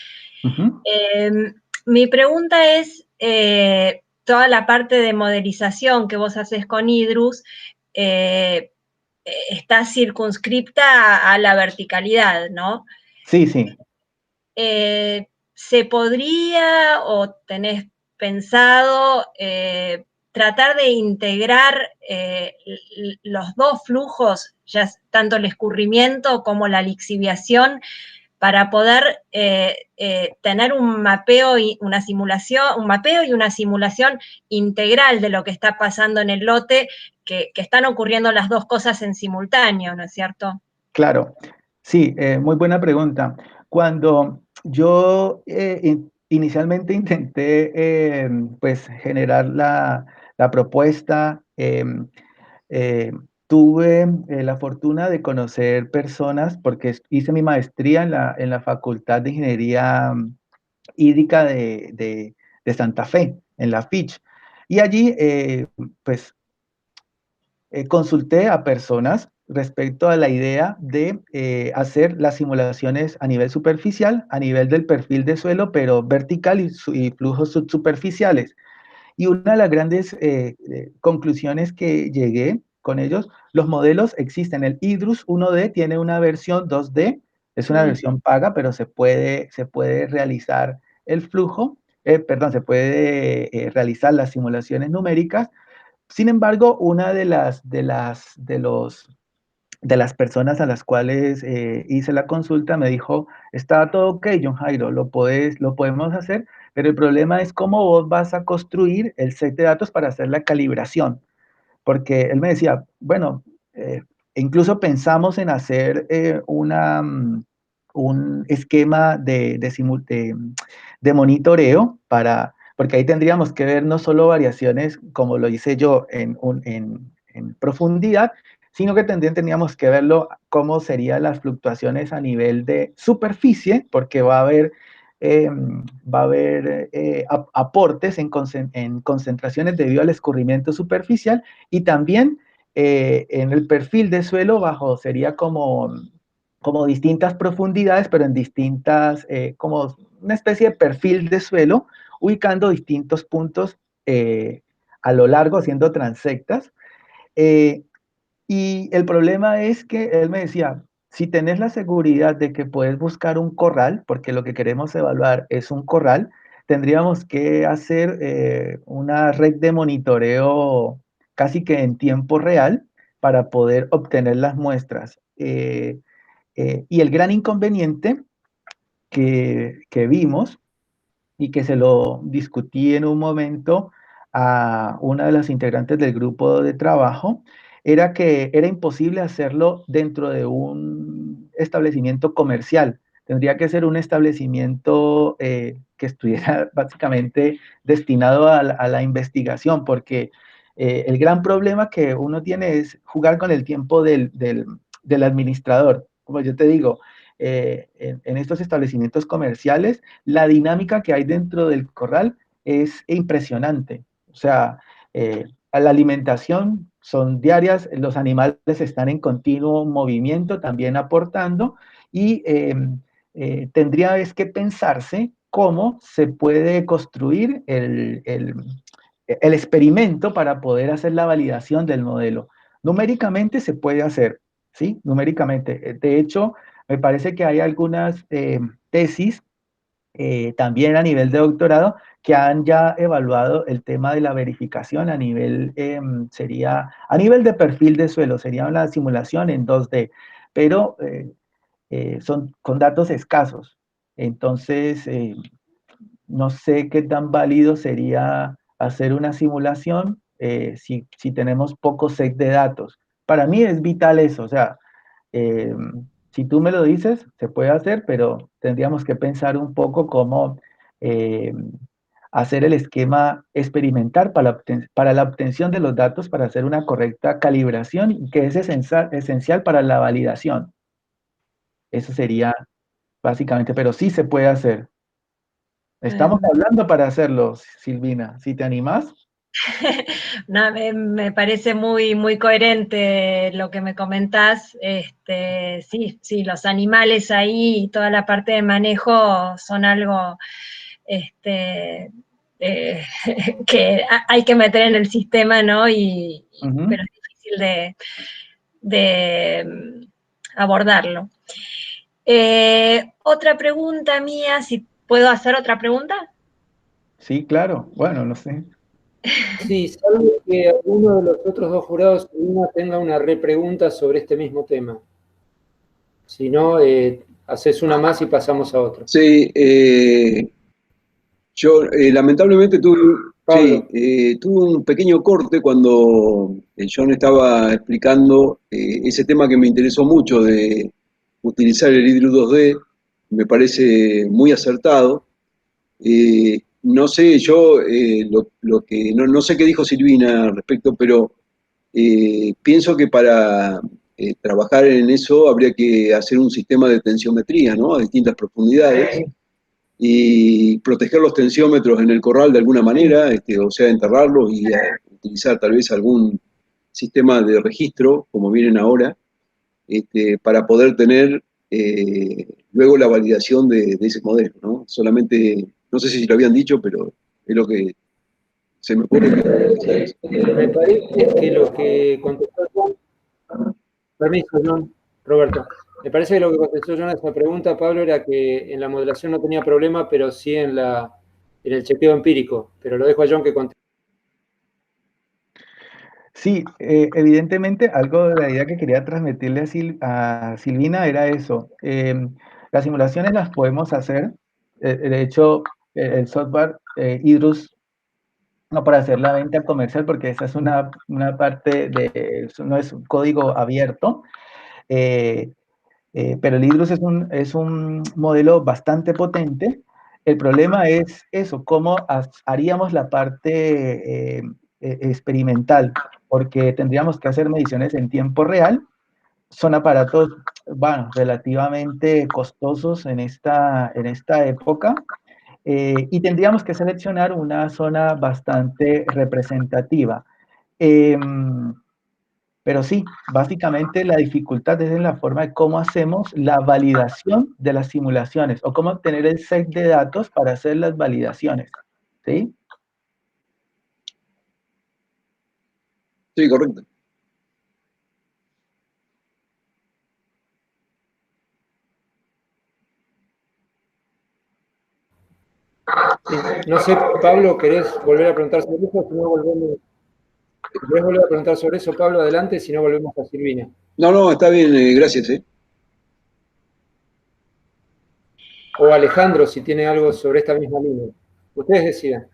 Mi pregunta es, toda la parte de modelización que vos haces con IDRUS, está circunscripta a la verticalidad, ¿no? Sí, sí. ¿Se podría o tenés pensado tratar de integrar los dos flujos, ya tanto el escurrimiento como la lixiviación, para poder tener un mapeo y una simulación integral de lo que está pasando en el lote, que están ocurriendo las dos cosas en simultáneo, ¿no es cierto? Claro, sí, muy buena pregunta. Cuando yo inicialmente intenté pues generar la propuesta, tuve la fortuna de conocer personas porque hice mi maestría en la Facultad de Ingeniería Hídrica de Santa Fe, en la FICH. Y allí, pues, consulté a personas respecto a la idea de hacer las simulaciones a nivel superficial, a nivel del perfil de suelo, pero vertical y flujos subsuperficiales. Y una de las grandes conclusiones que llegué con ellos, los modelos existen. El IDRUS 1D tiene una versión 2D, es una versión paga, pero se puede realizar el flujo, perdón, se puede realizar las simulaciones numéricas. Sin embargo, una de las personas a las cuales hice la consulta me dijo, está todo ok, John Jairo, lo podemos hacer, pero el problema es cómo vos vas a construir el set de datos para hacer la calibración. Porque él me decía, bueno, incluso pensamos en hacer un esquema de monitoreo porque ahí tendríamos que ver no solo variaciones como lo hice yo en profundidad, sino que también teníamos que verlo cómo serían las fluctuaciones a nivel de superficie, porque va a haber aportes en concentraciones debido al escurrimiento superficial y también en el perfil de suelo sería como distintas profundidades, pero en distintas, como una especie de perfil de suelo, ubicando distintos puntos a lo largo, haciendo transectas. Y el problema es que él me decía, si tenés la seguridad de que puedes buscar un corral, porque lo que queremos evaluar es un corral, tendríamos que hacer una red de monitoreo casi que en tiempo real para poder obtener las muestras. Y el gran inconveniente que vimos y que se lo discutí en un momento a una de las integrantes del grupo de trabajo, era que era imposible hacerlo dentro de un establecimiento comercial. Tendría que ser un establecimiento que estuviera básicamente destinado a la investigación, porque el gran problema que uno tiene es jugar con el tiempo del administrador. Como yo te digo, en estos establecimientos comerciales, la dinámica que hay dentro del corral es impresionante. O sea, la alimentación son diarias, los animales están en continuo movimiento, también aportando, y tendría es que pensarse cómo se puede construir el experimento para poder hacer la validación del modelo. Numéricamente se puede hacer, ¿sí? Numéricamente. De hecho, me parece que hay algunas tesis también a nivel de doctorado que han ya evaluado el tema de la verificación a nivel, a nivel de perfil de suelo, sería una simulación en 2D, pero son con datos escasos. Entonces, no sé qué tan válido sería hacer una simulación si tenemos poco set de datos. Para mí es vital eso, o sea, eh, si tú me lo dices, se puede hacer, pero tendríamos que pensar un poco cómo eh, hacer el esquema experimental para la obtención de los datos, para hacer una correcta calibración, y que es esencial para la validación. Eso sería básicamente, pero sí se puede hacer. Estamos hablando para hacerlo, Silvina. ¿Si te animás? No, me parece muy, muy coherente lo que me comentás. Sí, los animales ahí y toda la parte de manejo son algo que hay que meter en el sistema, ¿no? Pero es difícil de abordarlo. Otra pregunta mía, si puedo hacer otra pregunta. Sí, claro. Bueno, no sé. Sí, salvo que alguno de los otros dos jurados tenga una repregunta sobre este mismo tema. Si no, haces una más y pasamos a otra. Sí, yo lamentablemente Pablo. tuve un pequeño corte cuando John estaba explicando ese tema que me interesó mucho de utilizar el Hydrus 2D, me parece muy acertado. No sé, yo lo que, no sé qué dijo Silvina al respecto, pero pienso que para trabajar en eso habría que hacer un sistema de tensiometría, ¿no? A distintas profundidades y proteger los tensiómetros en el corral de alguna manera, o sea, enterrarlos y utilizar tal vez algún sistema de registro, como vienen ahora, para poder tener luego la validación de ese modelo, ¿no? Solamente, no sé si lo habían dicho, pero es lo que se me ocurre. Me parece que lo que contestó John, permiso, John, Roberto, me parece que lo que contestó John a esa pregunta, Pablo, era que en la modelación no tenía problema, pero sí en el chequeo empírico. Pero lo dejo a John que conteste. Sí, evidentemente algo de la idea que quería transmitirle a Silvina era eso. Las simulaciones las podemos hacer. De hecho, el software Hydrus, no para hacer la venta comercial, porque esa es una parte eso no es un código abierto. Pero el Hydrus es un modelo bastante potente. El problema es eso, cómo haríamos la parte experimental, porque tendríamos que hacer mediciones en tiempo real. Son aparatos, bueno, relativamente costosos en esta época, y tendríamos que seleccionar una zona bastante representativa. Pero sí, básicamente la dificultad es en la forma de cómo hacemos la validación de las simulaciones o cómo obtener el set de datos para hacer las validaciones. ¿Sí? Sí, correcto. Sí, no sé, Pablo, ¿querés volver a preguntar sobre eso? Si no volvemos. ¿Querés volver a preguntar sobre eso, Pablo? Adelante, si no volvemos a Silvina. No, está bien, gracias. O Alejandro, si tiene algo sobre esta misma línea. Ustedes decidan.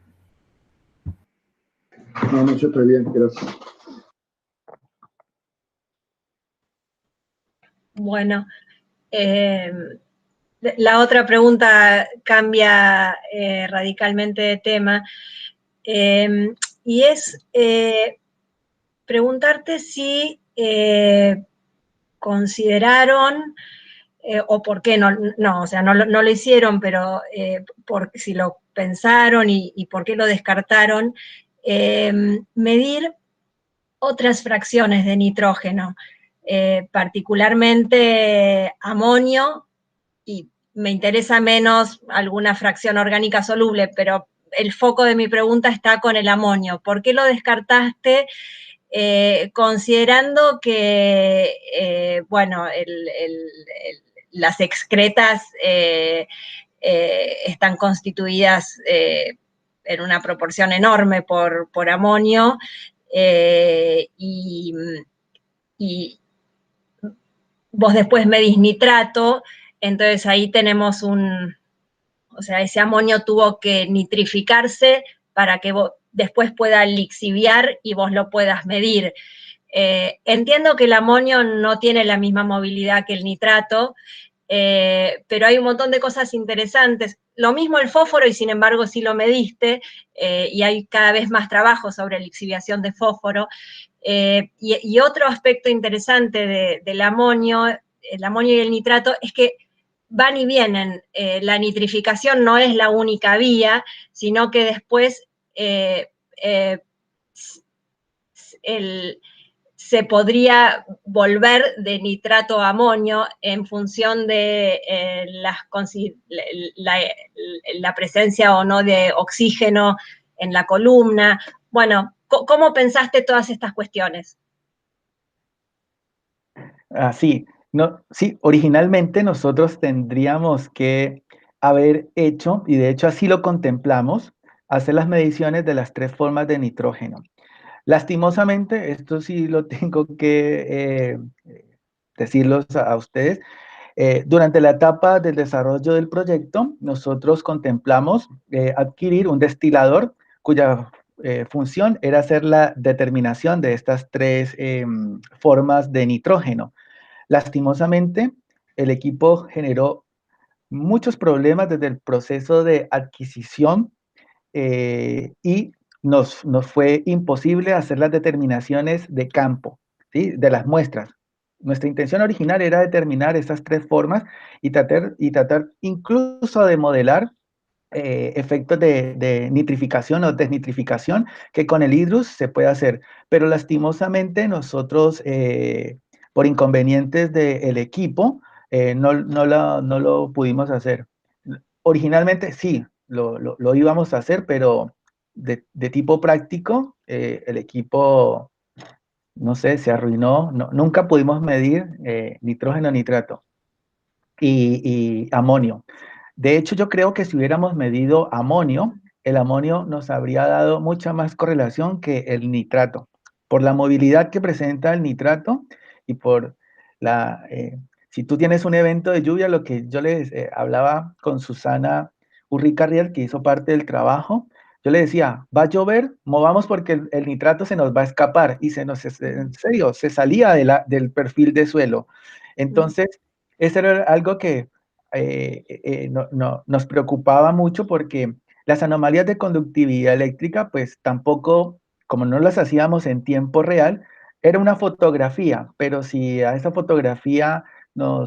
No, yo estoy bien, gracias. Bueno, la otra pregunta cambia radicalmente de tema, y es preguntarte si consideraron, o por qué no, o sea, no lo hicieron, pero si lo pensaron y por qué lo descartaron, medir otras fracciones de nitrógeno, particularmente amonio, y me interesa menos alguna fracción orgánica soluble, pero el foco de mi pregunta está con el amonio. ¿Por qué lo descartaste? Considerando que, bueno, las excretas están constituidas en una proporción enorme por amonio, y vos después medís nitrato, entonces ahí tenemos o sea, ese amonio tuvo que nitrificarse para que después pueda lixiviar y vos lo puedas medir. Entiendo que el amonio no tiene la misma movilidad que el nitrato, pero hay un montón de cosas interesantes. Lo mismo el fósforo, y sin embargo sí lo mediste, y hay cada vez más trabajo sobre lixiviación de fósforo. Y otro aspecto interesante del amonio, el amonio y el nitrato, es que van y vienen. La nitrificación no es la única vía, sino que después se podría volver de nitrato a amonio en función de la presencia o no de oxígeno en la columna. Bueno, ¿cómo pensaste todas estas cuestiones? Sí, no, sí, originalmente nosotros tendríamos que haber hecho, y de hecho así lo contemplamos, hacer las mediciones de las 3 formas de nitrógeno. Lastimosamente, esto sí lo tengo que decirlos a ustedes, Durante la etapa del desarrollo del proyecto, nosotros contemplamos adquirir un destilador cuya función era hacer la determinación de estas tres formas de nitrógeno. Lastimosamente, el equipo generó muchos problemas desde el proceso de adquisición y nos fue imposible hacer las determinaciones de campo, ¿sí? De las muestras. Nuestra intención original era determinar estas tres formas y tratar incluso de modelar efectos de nitrificación o desnitrificación que con el hidrus se puede hacer. Pero lastimosamente nosotros, por inconvenientes del equipo, no lo pudimos hacer. Originalmente sí, lo íbamos a hacer, pero de tipo práctico, el equipo, no sé, se arruinó. Nunca pudimos medir nitrógeno, nitrato y amonio. De hecho, yo creo que si hubiéramos medido amonio, el amonio nos habría dado mucha más correlación que el nitrato, por la movilidad que presenta el nitrato y por la... si tú tienes un evento de lluvia, lo que yo les hablaba con Susana Urricarriel, que hizo parte del trabajo, yo le decía, va a llover, movamos porque el nitrato se nos va a escapar, y en serio, se salía del perfil de suelo. Entonces, eso era algo que nos preocupaba mucho porque las anomalías de conductividad eléctrica, pues tampoco, como no las hacíamos en tiempo real, era una fotografía, pero si a esa fotografía no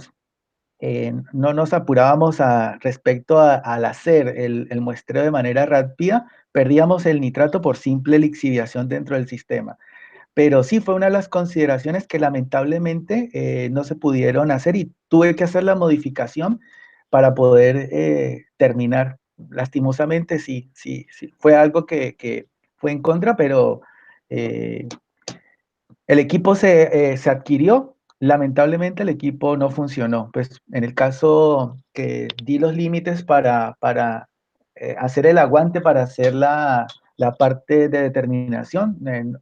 nos apurábamos respecto al hacer el muestreo de manera rápida, perdíamos el nitrato por simple lixiviación dentro del sistema. Pero sí fue una de las consideraciones que lamentablemente no se pudieron hacer y tuve que hacer la modificación para poder terminar. Lastimosamente sí, fue algo que fue en contra, pero el equipo se adquirió. Lamentablemente el equipo no funcionó. Pues en el caso que di los límites para hacer el aguante, para hacer la parte de determinación,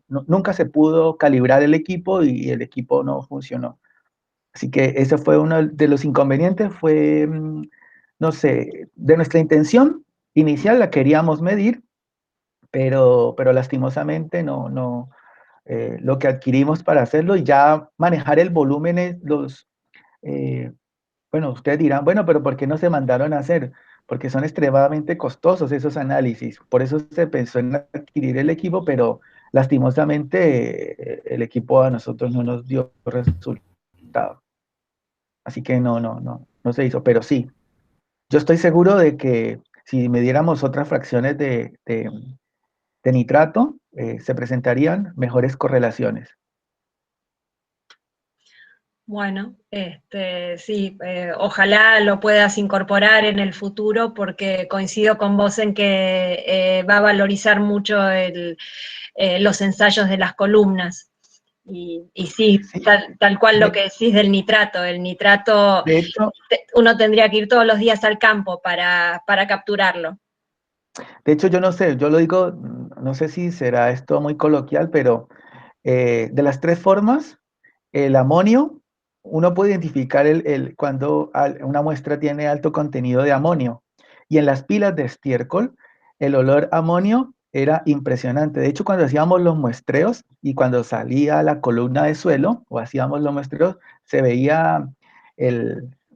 nunca se pudo calibrar el equipo y el equipo no funcionó. Así que ese fue uno de los inconvenientes, fue, no sé, de nuestra intención inicial la queríamos medir, pero lastimosamente no, lo que adquirimos para hacerlo y ya manejar el volumen, bueno, ustedes dirán, bueno, pero ¿por qué no se mandaron a hacer? Porque son extremadamente costosos esos análisis. Por eso se pensó en adquirir el equipo, pero lastimosamente el equipo a nosotros no nos dio resultado. Así que no se hizo. Pero sí, yo estoy seguro de que si me diéramos otras fracciones de nitrato, se presentarían mejores correlaciones. Bueno, sí, ojalá lo puedas incorporar en el futuro porque coincido con vos en que va a valorizar mucho los ensayos de las columnas. Y sí, tal cual lo que decís del nitrato. El nitrato, de hecho, uno tendría que ir todos los días al campo para capturarlo. De hecho, yo no sé, yo lo digo, no sé si será esto muy coloquial, pero de las tres formas, el amonio, uno puede identificar cuando una muestra tiene alto contenido de amonio. Y en las pilas de estiércol, el olor a amonio era impresionante. De hecho, cuando hacíamos los muestreos y cuando salía la columna de suelo o hacíamos los muestreos, se veía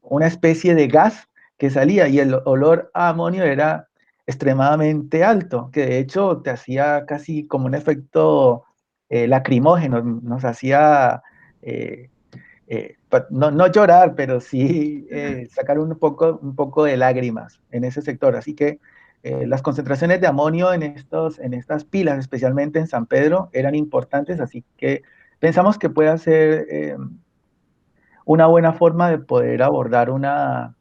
una especie de gas que salía y el olor a amonio era extremadamente alto, que de hecho te hacía casi como un efecto lacrimógeno, nos hacía no llorar, pero sí sacar un poco de lágrimas en ese sector. Así que las concentraciones de amonio en estas pilas, especialmente en San Pedro, eran importantes, así que pensamos que puede ser una buena forma de poder abordar una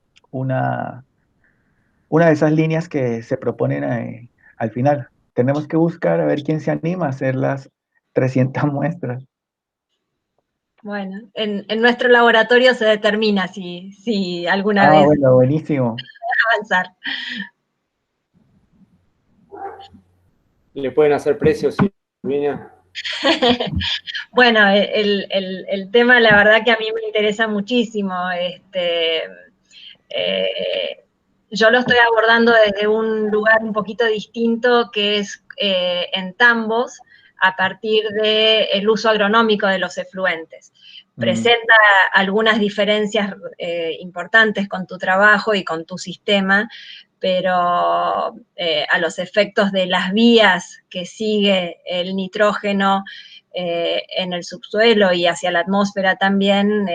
de esas líneas que se proponen al final. Tenemos que buscar a ver quién se anima a hacer las 300 muestras. Bueno, en nuestro laboratorio se determina si alguna vez bueno, buenísimo. avanzar. ¿Le pueden hacer precios, Silvina? Bueno, el tema, la verdad que a mí me interesa muchísimo. Yo lo estoy abordando desde un lugar un poquito distinto, que es en tambos, a partir del uso agronómico de los efluentes. Presenta algunas diferencias importantes con tu trabajo y con tu sistema, pero a los efectos de las vías que sigue el nitrógeno en el subsuelo y hacia la atmósfera también.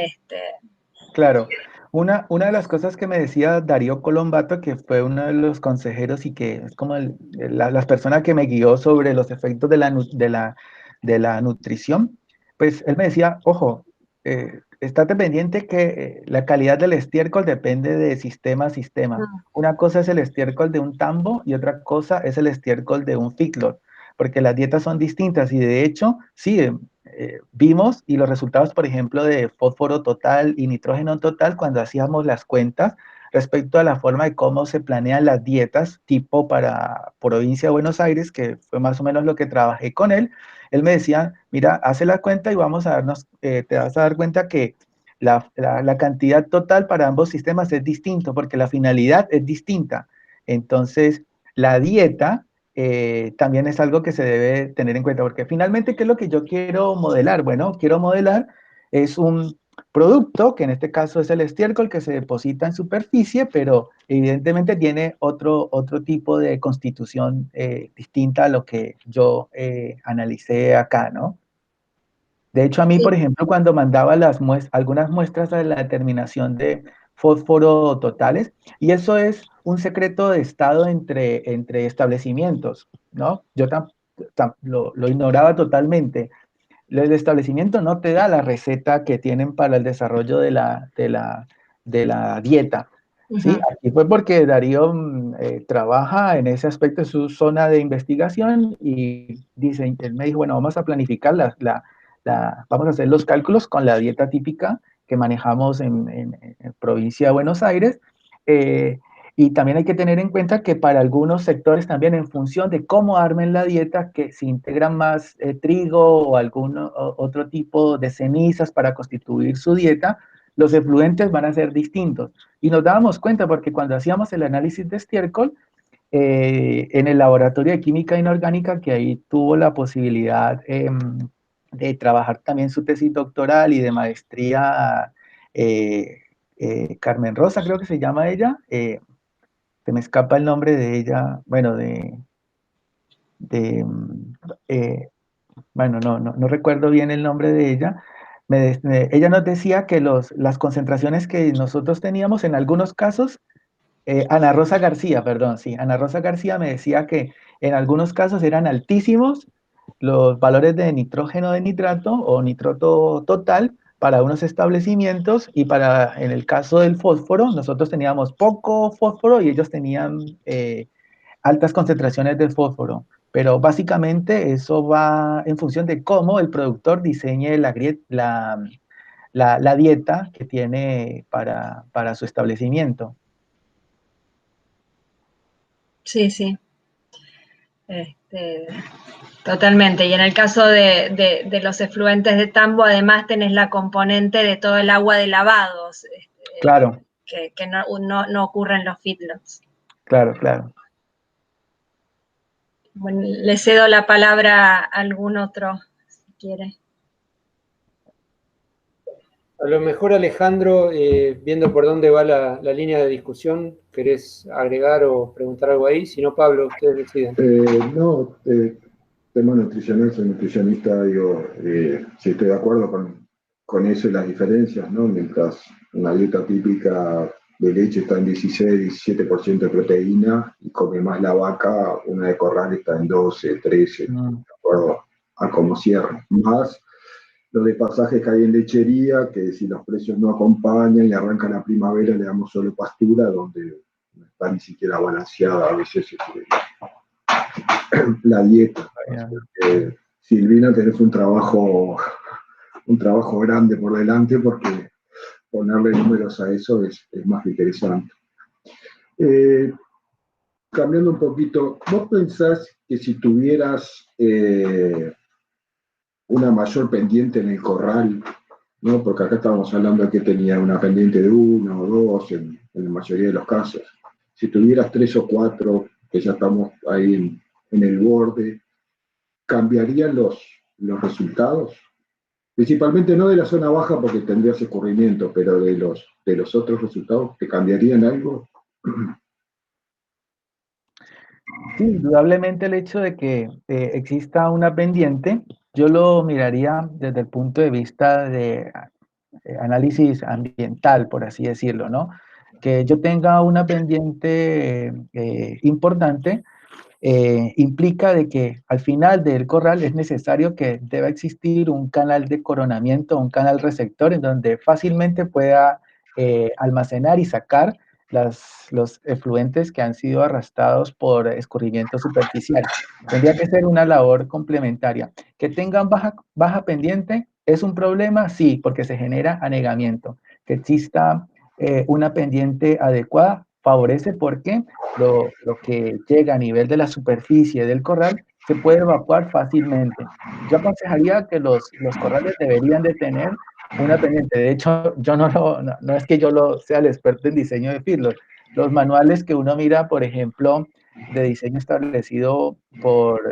Claro. Una de las cosas que me decía Darío Colombato, que fue uno de los consejeros y que es como las personas que me guió sobre los efectos de la nutrición, pues él me decía, ojo, estate pendiente que la calidad del estiércol depende de sistema a sistema. Una cosa es el estiércol de un tambo y otra cosa es el estiércol de un feedlot, porque las dietas son distintas y de hecho, sí, vimos y los resultados, por ejemplo, de fósforo total y nitrógeno total cuando hacíamos las cuentas respecto a la forma de cómo se planean las dietas, tipo para provincia de Buenos Aires, que fue más o menos lo que trabajé con él. Él me decía, mira, hace la cuenta y vamos a darnos, te vas a dar cuenta que la cantidad total para ambos sistemas es distinto, porque la finalidad es distinta. Entonces, la dieta también es algo que se debe tener en cuenta, porque finalmente, ¿qué es lo que yo quiero modelar? Bueno, quiero modelar es un producto, que en este caso es el estiércol que se deposita en superficie, pero evidentemente tiene otro tipo de constitución distinta a lo que yo analicé acá, ¿no? De hecho, a mí, por ejemplo, cuando mandaba algunas muestras a la determinación de fósforo totales, y eso es un secreto de estado entre establecimientos, ¿no? Yo lo ignoraba totalmente. El establecimiento no te da la receta que tienen para el desarrollo de la dieta, ¿sí? Aquí fue porque Darío trabaja en ese aspecto de su zona de investigación y dice, él me dijo, bueno, vamos a planificar vamos a hacer los cálculos con la dieta típica que manejamos en provincia de Buenos Aires. Y también hay que tener en cuenta que para algunos sectores también, en función de cómo armen la dieta, que se integran más trigo o algún otro tipo de cenizas para constituir su dieta, los efluentes van a ser distintos. Y nos dábamos cuenta porque cuando hacíamos el análisis de estiércol, en el laboratorio de química inorgánica, que ahí tuvo la posibilidad de trabajar también su tesis doctoral y de maestría, Carmen Rosa, creo que se llama ella, se me escapa el nombre de ella, bueno, bueno, no recuerdo bien el nombre de ella. Ella nos decía que las concentraciones que nosotros teníamos en algunos casos, Ana Rosa García, perdón, sí, Ana Rosa García me decía que en algunos casos eran altísimos los valores de nitrógeno de nitrato o nitroto total para unos establecimientos y en el caso del fósforo, nosotros teníamos poco fósforo y ellos tenían altas concentraciones de fósforo. Pero básicamente eso va en función de cómo el productor diseñe la dieta que tiene para su establecimiento. Sí, sí. Totalmente. Y en el caso de los efluentes de tambo, además tenés la componente de todo el agua de lavados. Claro. Que no ocurre en los feedlots. Claro, claro. Bueno, le cedo la palabra a algún otro, si quiere. A lo mejor, Alejandro, viendo por dónde va la línea de discusión, ¿querés agregar o preguntar algo ahí? Si no, Pablo, ustedes deciden. Tema nutricional, soy nutricionista, digo, sí estoy de acuerdo con eso y las diferencias, ¿no? Mientras una dieta típica de leche está en 16-17% de proteína y come más la vaca, una de corral está en 12-13%, de acuerdo a cómo cierra. Más lo de pasajes que hay en lechería, que si los precios no acompañan y arranca la primavera, le damos solo pastura, donde no está ni siquiera balanceada a veces la dieta. Silvina, tenés un trabajo grande por delante, porque ponerle números a eso es más interesante. Cambiando un poquito, ¿vos pensás que si tuvieras una mayor pendiente en el corral, ¿no? Porque acá estábamos hablando de que tenía una pendiente de 1 o 2 en la mayoría de los casos. Si tuvieras 3 o 4, que ya estamos ahí en el borde, ¿cambiarían los resultados? Principalmente no de la zona baja porque tendrías escurrimiento, pero de los otros resultados, ¿te cambiarían algo? Sí, indudablemente el hecho de que exista una pendiente, yo lo miraría desde el punto de vista de análisis ambiental, por así decirlo, ¿no? Que yo tenga una pendiente importante implica de que al final del corral es necesario que deba existir un canal de coronamiento, un canal receptor en donde fácilmente pueda almacenar y sacar los efluentes que han sido arrastrados por escurrimiento superficial. Tendría que ser una labor complementaria. Que tengan baja pendiente, ¿es un problema? Sí, porque se genera anegamiento. Que exista una pendiente adecuada favorece porque lo que llega a nivel de la superficie del corral se puede evacuar fácilmente. Yo aconsejaría que los corrales deberían de tener una pendiente. De hecho, yo no es que yo sea el experto en diseño de feedlot. Los manuales que uno mira, por ejemplo, de diseño establecido por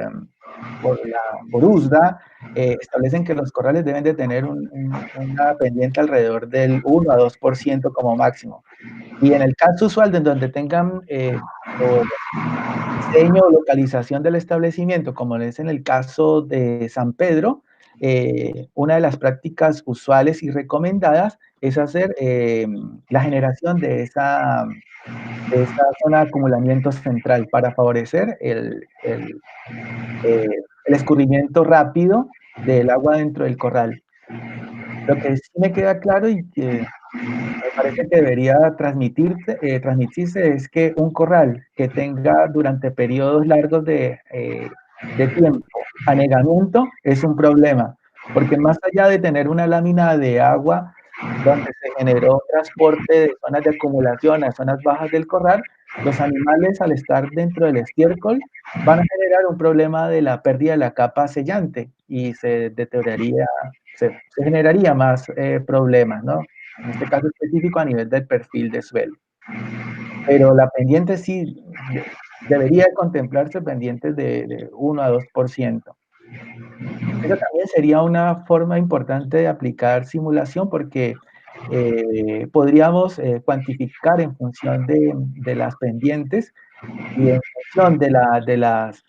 USDA, establecen que los corrales deben de tener una pendiente alrededor del 1 a 2% como máximo. Y en el caso usual de donde tengan por diseño o localización del establecimiento, como es en el caso de San Pedro, una de las prácticas usuales y recomendadas es hacer la generación de esa zona de acumulamiento central para favorecer el escurrimiento rápido del agua dentro del corral. Lo que sí me queda claro y que me parece que debería transmitirse es que un corral que tenga durante periodos largos de tiempo anegamiento es un problema, porque más allá de tener una lámina de agua donde se generó transporte de zonas de acumulación a zonas bajas del corral, los animales al estar dentro del estiércol van a generar un problema de la pérdida de la capa sellante y se deterioraría, se generaría más problemas, ¿no? En este caso específico a nivel del perfil de suelo. Pero la pendiente sí debería contemplarse pendientes de 1 a 2%. Esa también sería una forma importante de aplicar simulación porque podríamos cuantificar en función de las pendientes y en función de las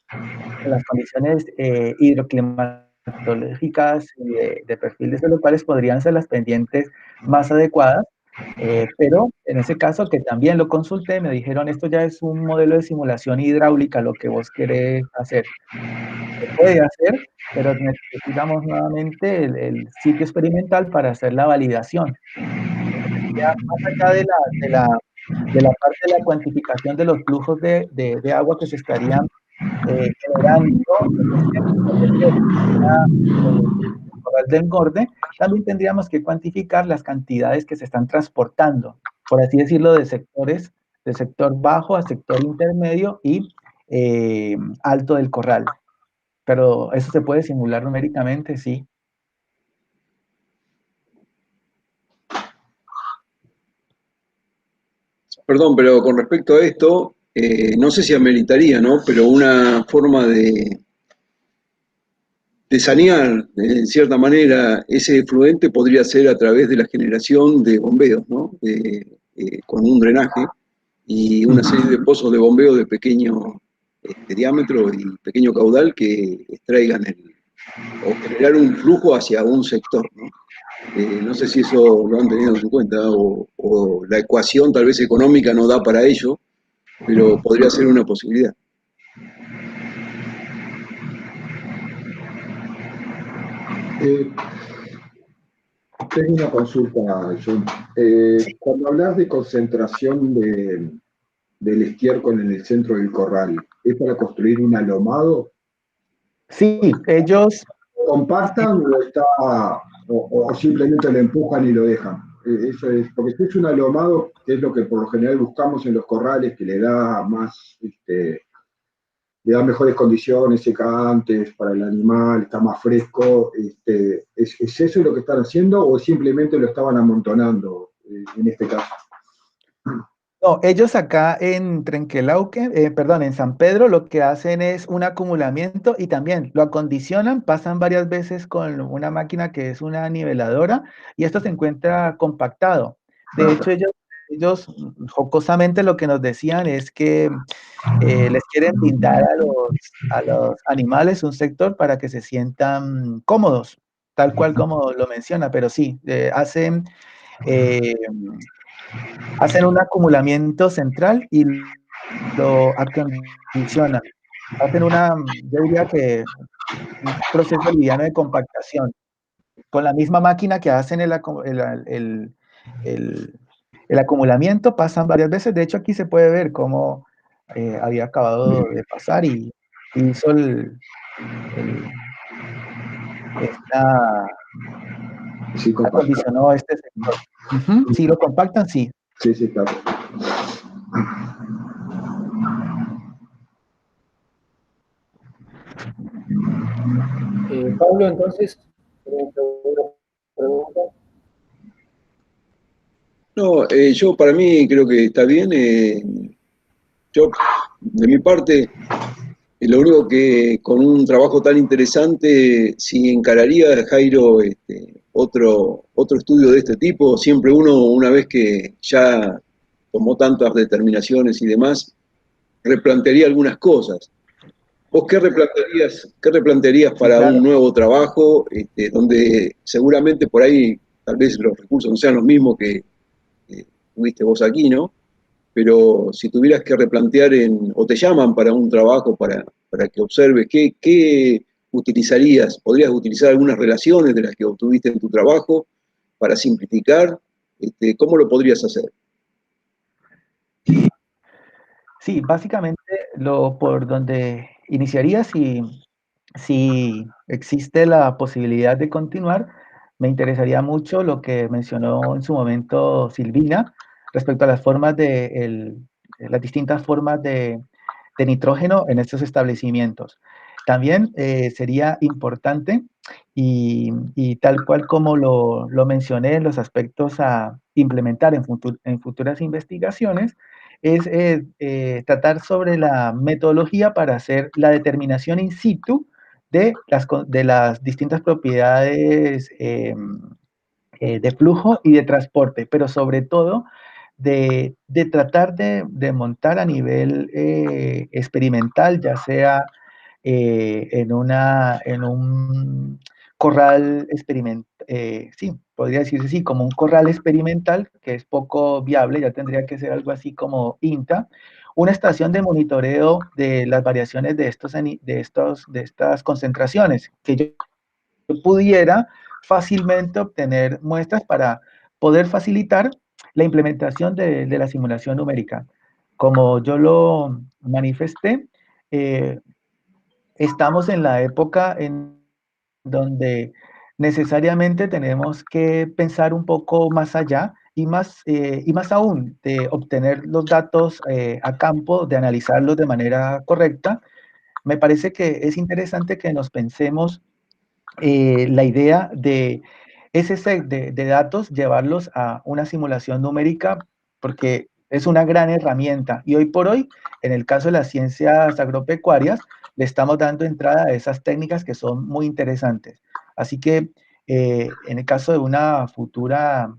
condiciones hidroclimatológicas y de perfil de suelo, cuáles podrían ser las pendientes más adecuadas. Pero en ese caso que también lo consulté, me dijeron esto ya es un modelo de simulación hidráulica lo que vos querés hacer. Se puede hacer, pero necesitamos nuevamente el sitio experimental para hacer la validación. Ya más allá de la parte de la cuantificación de los flujos de agua que se estarían generando el corral de engorde, también tendríamos que cuantificar las cantidades que se están transportando, por así decirlo, de sectores, de sector bajo a sector intermedio y alto del corral. Pero eso se puede simular numéricamente, sí. Perdón, pero con respecto a esto, no sé si ameritaría, ¿no? Pero una forma de sanear, en cierta manera, ese efluente podría ser a través de la generación de bombeos, ¿no? Con un drenaje y una serie de pozos de bombeo de pequeño diámetro y pequeño caudal que extraigan o generar un flujo hacia un sector, ¿no? No sé si eso lo han tenido en cuenta o la ecuación tal vez económica no da para ello, pero podría ser una posibilidad. Tengo una consulta, John. Cuando hablas de concentración del estiércol en el centro del corral, ¿es para construir un alomado? Sí, ellos... ¿Compactan o simplemente lo empujan y lo dejan? Eso es, porque si es un alomado, que es lo que por lo general buscamos en los corrales, que le da más le da mejores condiciones secantes para el animal, está más fresco. ¿Es eso lo que están haciendo o simplemente lo estaban amontonando en este caso? No, ellos acá en Trenquelauque, perdón, en San Pedro, lo que hacen es un acumulamiento y también lo acondicionan, pasan varias veces con una máquina que es una niveladora y esto se encuentra compactado. De hecho, ellos jocosamente lo que nos decían es que les quieren brindar a los animales un sector para que se sientan cómodos, tal cual como lo menciona, pero sí, eh, hacen un acumulamiento central y lo acondicionan. Hacen yo diría que un proceso liviano de compactación. Con la misma máquina que hacen el- el acumulamiento, pasan varias veces. De hecho, aquí se puede ver cómo había acabado de pasar y hizo el- esta- Sí, compacta. acondicionó este sector. Ujú. Si lo compactan, sí. Sí, sí, claro. Pablo, entonces, ¿tenés alguna pregunta? No, yo para mí creo que está bien. Yo, de mi parte, lo único que con un trabajo tan interesante, si encararía, Jairo, otro estudio de este tipo, siempre uno, una vez que ya tomó tantas determinaciones y demás, replantearía algunas cosas. ¿Vos qué replantearías Sí, para un claro. nuevo trabajo, donde seguramente por ahí tal vez los recursos no sean los mismos que tuviste vos aquí, ¿no? Pero si tuvieras que replantear o te llaman para un trabajo para que observes, ¿qué utilizarías? ¿Podrías utilizar algunas relaciones de las que obtuviste en tu trabajo para simplificar? ¿Cómo lo podrías hacer? Sí, básicamente por donde iniciaría, si existe la posibilidad de continuar, me interesaría mucho lo que mencionó en su momento Silvina respecto a las las distintas formas de nitrógeno en estos establecimientos. También sería importante y tal cual como lo mencioné en los aspectos a implementar en futuras investigaciones, es tratar sobre la metodología para hacer la determinación in situ de las distintas propiedades de flujo y de transporte, pero sobre todo de tratar de montar a nivel experimental, ya sea en un corral experimental, sí, podría decirse así, como un corral experimental, que es poco viable, ya tendría que ser algo así como INTA, una estación de monitoreo de las variaciones de estas concentraciones, que yo pudiera fácilmente obtener muestras para poder facilitar la implementación de la simulación numérica. Como yo lo manifesté, eh, estamos en la época en donde necesariamente tenemos que pensar un poco más allá y más aún de obtener los datos a campo, de analizarlos de manera correcta. Me parece que es interesante que nos pensemos la idea de ese set de datos, llevarlos a una simulación numérica, porque es una gran herramienta. Y hoy por hoy, en el caso de las ciencias agropecuarias, le estamos dando entrada a esas técnicas que son muy interesantes. Así que en el caso de una futura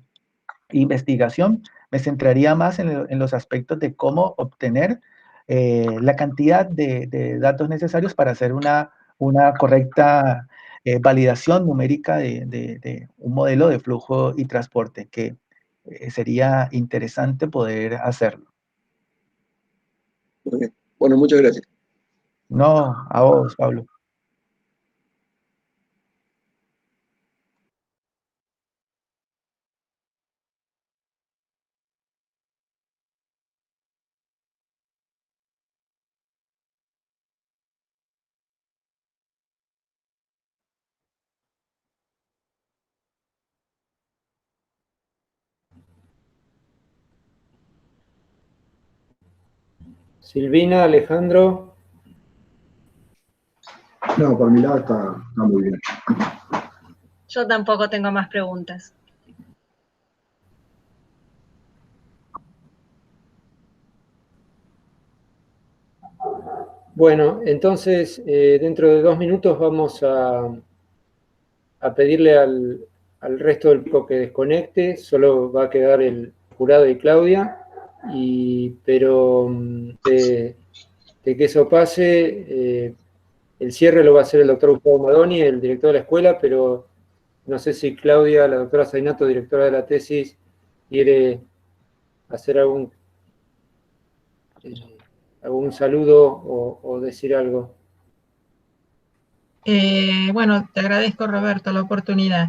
investigación, me centraría más en los aspectos de cómo obtener la cantidad de datos necesarios para hacer una correcta validación numérica de un modelo de flujo y transporte, que sería interesante poder hacerlo. Muy bien. Bueno, muchas gracias. No, a vos, Pablo. Silvina, Alejandro. No, por mi lado está muy bien. Yo tampoco tengo más preguntas. Bueno, entonces, dentro de 2 minutos vamos a pedirle al resto del público que desconecte. Solo va a quedar el jurado y Claudia. Pero de que eso pase, el cierre lo va a hacer el doctor Gustavo Madoni, el director de la escuela, pero no sé si Claudia, la doctora Zainato, directora de la tesis, quiere hacer algún saludo o decir algo. Bueno, te agradezco, Roberto, la oportunidad.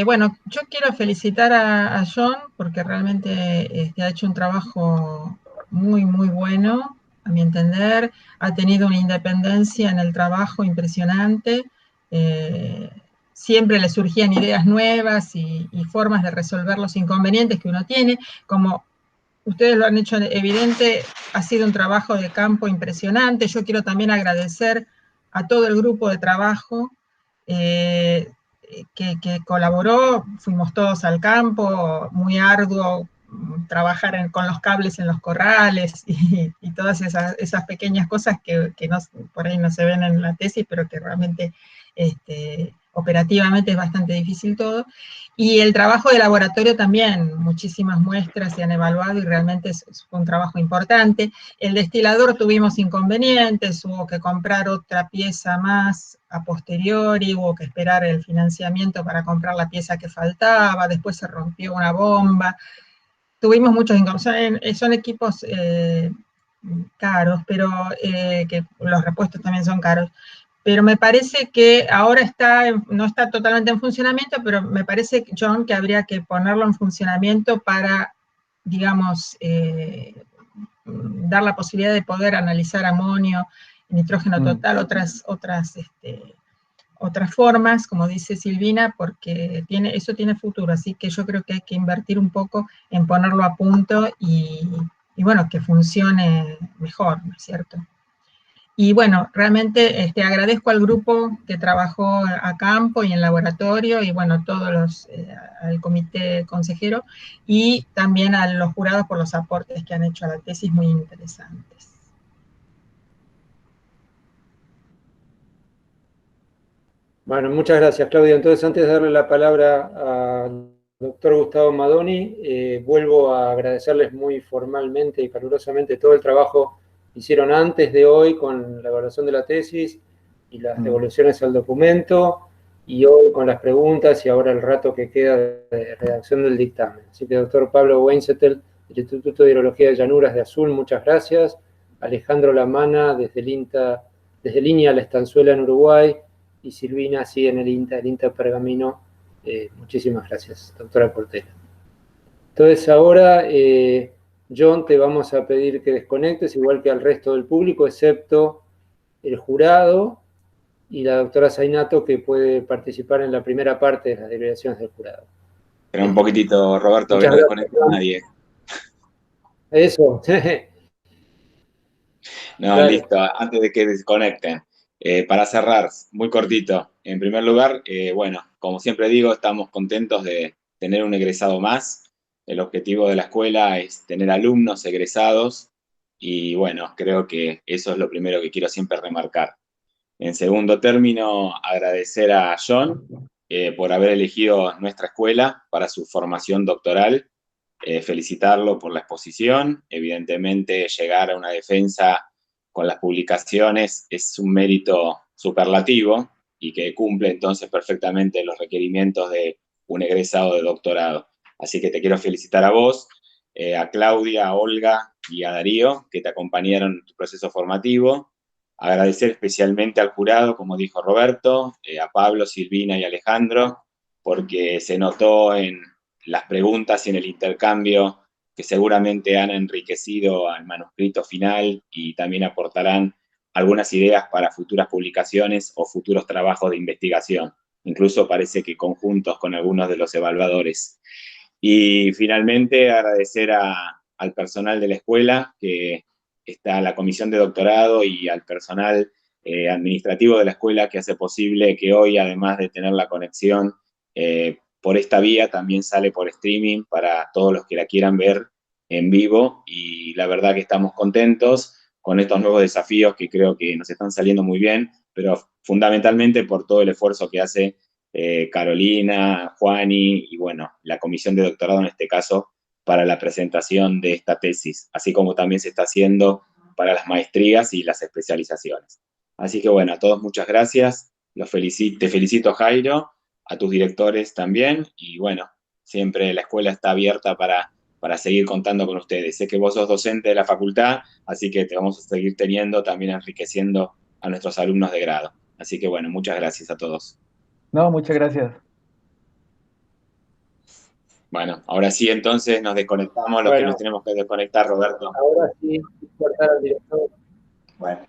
Bueno, yo quiero felicitar a John porque realmente ha hecho un trabajo muy, muy bueno, a mi entender. Ha tenido una independencia en el trabajo impresionante. Siempre le surgían ideas nuevas y formas de resolver los inconvenientes que uno tiene. Como ustedes lo han hecho evidente, ha sido un trabajo de campo impresionante. Yo quiero también agradecer a todo el grupo de trabajo que colaboró. Fuimos todos al campo, muy arduo trabajar con los cables en los corrales y todas esas pequeñas cosas que no, por ahí no se ven en la tesis, pero que realmente operativamente es bastante difícil todo. Y el trabajo de laboratorio también, muchísimas muestras se han evaluado y realmente fue un trabajo importante. El destilador tuvimos inconvenientes, hubo que comprar otra pieza más a posteriori, hubo que esperar el financiamiento para comprar la pieza que faltaba, después se rompió una bomba. Tuvimos muchos inconvenientes, son equipos caros, pero que los repuestos también son caros. Pero me parece que ahora no está totalmente en funcionamiento, pero me parece, John, que habría que ponerlo en funcionamiento para, digamos, dar la posibilidad de poder analizar amonio, nitrógeno total, otras formas, como dice Silvina, porque eso tiene futuro, así que yo creo que hay que invertir un poco en ponerlo a punto y bueno, que funcione mejor, ¿no es cierto? Y bueno, realmente agradezco al grupo que trabajó a campo y en laboratorio, y bueno, al comité consejero, y también a los jurados por los aportes que han hecho a la tesis muy interesantes. Bueno, muchas gracias, Claudia. Entonces, antes de darle la palabra al doctor Gustavo Madoni, vuelvo a agradecerles muy formalmente y calurosamente todo el trabajo que hicieron antes de hoy con la evaluación de la tesis y las devoluciones al documento, y hoy con las preguntas y ahora el rato que queda de redacción del dictamen. Así que, doctor Pablo Weinzettel, del Instituto de Hidrología de Llanuras de Azul, muchas gracias. Alejandro Lamana, desde Línea La Estanzuela en Uruguay, y Silvina, sí, en el INTA Pergamino. Muchísimas gracias, doctora Portela. Entonces ahora, John, te vamos a pedir que desconectes, igual que al resto del público, excepto el jurado y la doctora Zainato, que puede participar en la primera parte de las deliberaciones del jurado. Pero un poquitito, Roberto, que no desconecte a nadie. Eso. No, dale. Listo, antes de que desconecten. Para cerrar, muy cortito. En primer lugar, bueno, como siempre digo, estamos contentos de tener un egresado más. El objetivo de la escuela es tener alumnos egresados y bueno, creo que eso es lo primero que quiero siempre remarcar. En segundo término, agradecer a John por haber elegido nuestra escuela para su formación doctoral. Felicitarlo por la exposición. Evidentemente, llegar a una defensa con las publicaciones es un mérito superlativo y que cumple entonces perfectamente los requerimientos de un egresado de doctorado. Así que te quiero felicitar a vos, a Claudia, a Olga y a Darío, que te acompañaron en tu proceso formativo. Agradecer especialmente al jurado, como dijo Roberto, a Pablo, Silvina y Alejandro, porque se notó en las preguntas y en el intercambio que seguramente han enriquecido al manuscrito final y también aportarán algunas ideas para futuras publicaciones o futuros trabajos de investigación, incluso parece que conjuntos con algunos de los evaluadores. Y finalmente agradecer al personal de la escuela, que está la comisión de doctorado y al personal administrativo de la escuela que hace posible que hoy, además de tener la conexión por esta vía, también sale por streaming para todos los que la quieran ver en vivo, y la verdad que estamos contentos con estos nuevos desafíos que creo que nos están saliendo muy bien, pero fundamentalmente por todo el esfuerzo que hace Carolina, Juani y bueno, la comisión de doctorado en este caso para la presentación de esta tesis, así como también se está haciendo para las maestrías y las especializaciones. Así que bueno, a todos muchas gracias, te felicito Jairo, a tus directores también, y bueno, siempre la escuela está abierta para seguir contando con ustedes. Sé que vos sos docente de la facultad, así que te vamos a seguir teniendo, también enriqueciendo a nuestros alumnos de grado. Así que bueno, muchas gracias a todos. No, muchas gracias. Bueno, ahora sí, entonces nos desconectamos, los que nos tenemos que desconectar, Roberto. Ahora sí, cortar al director. Bueno.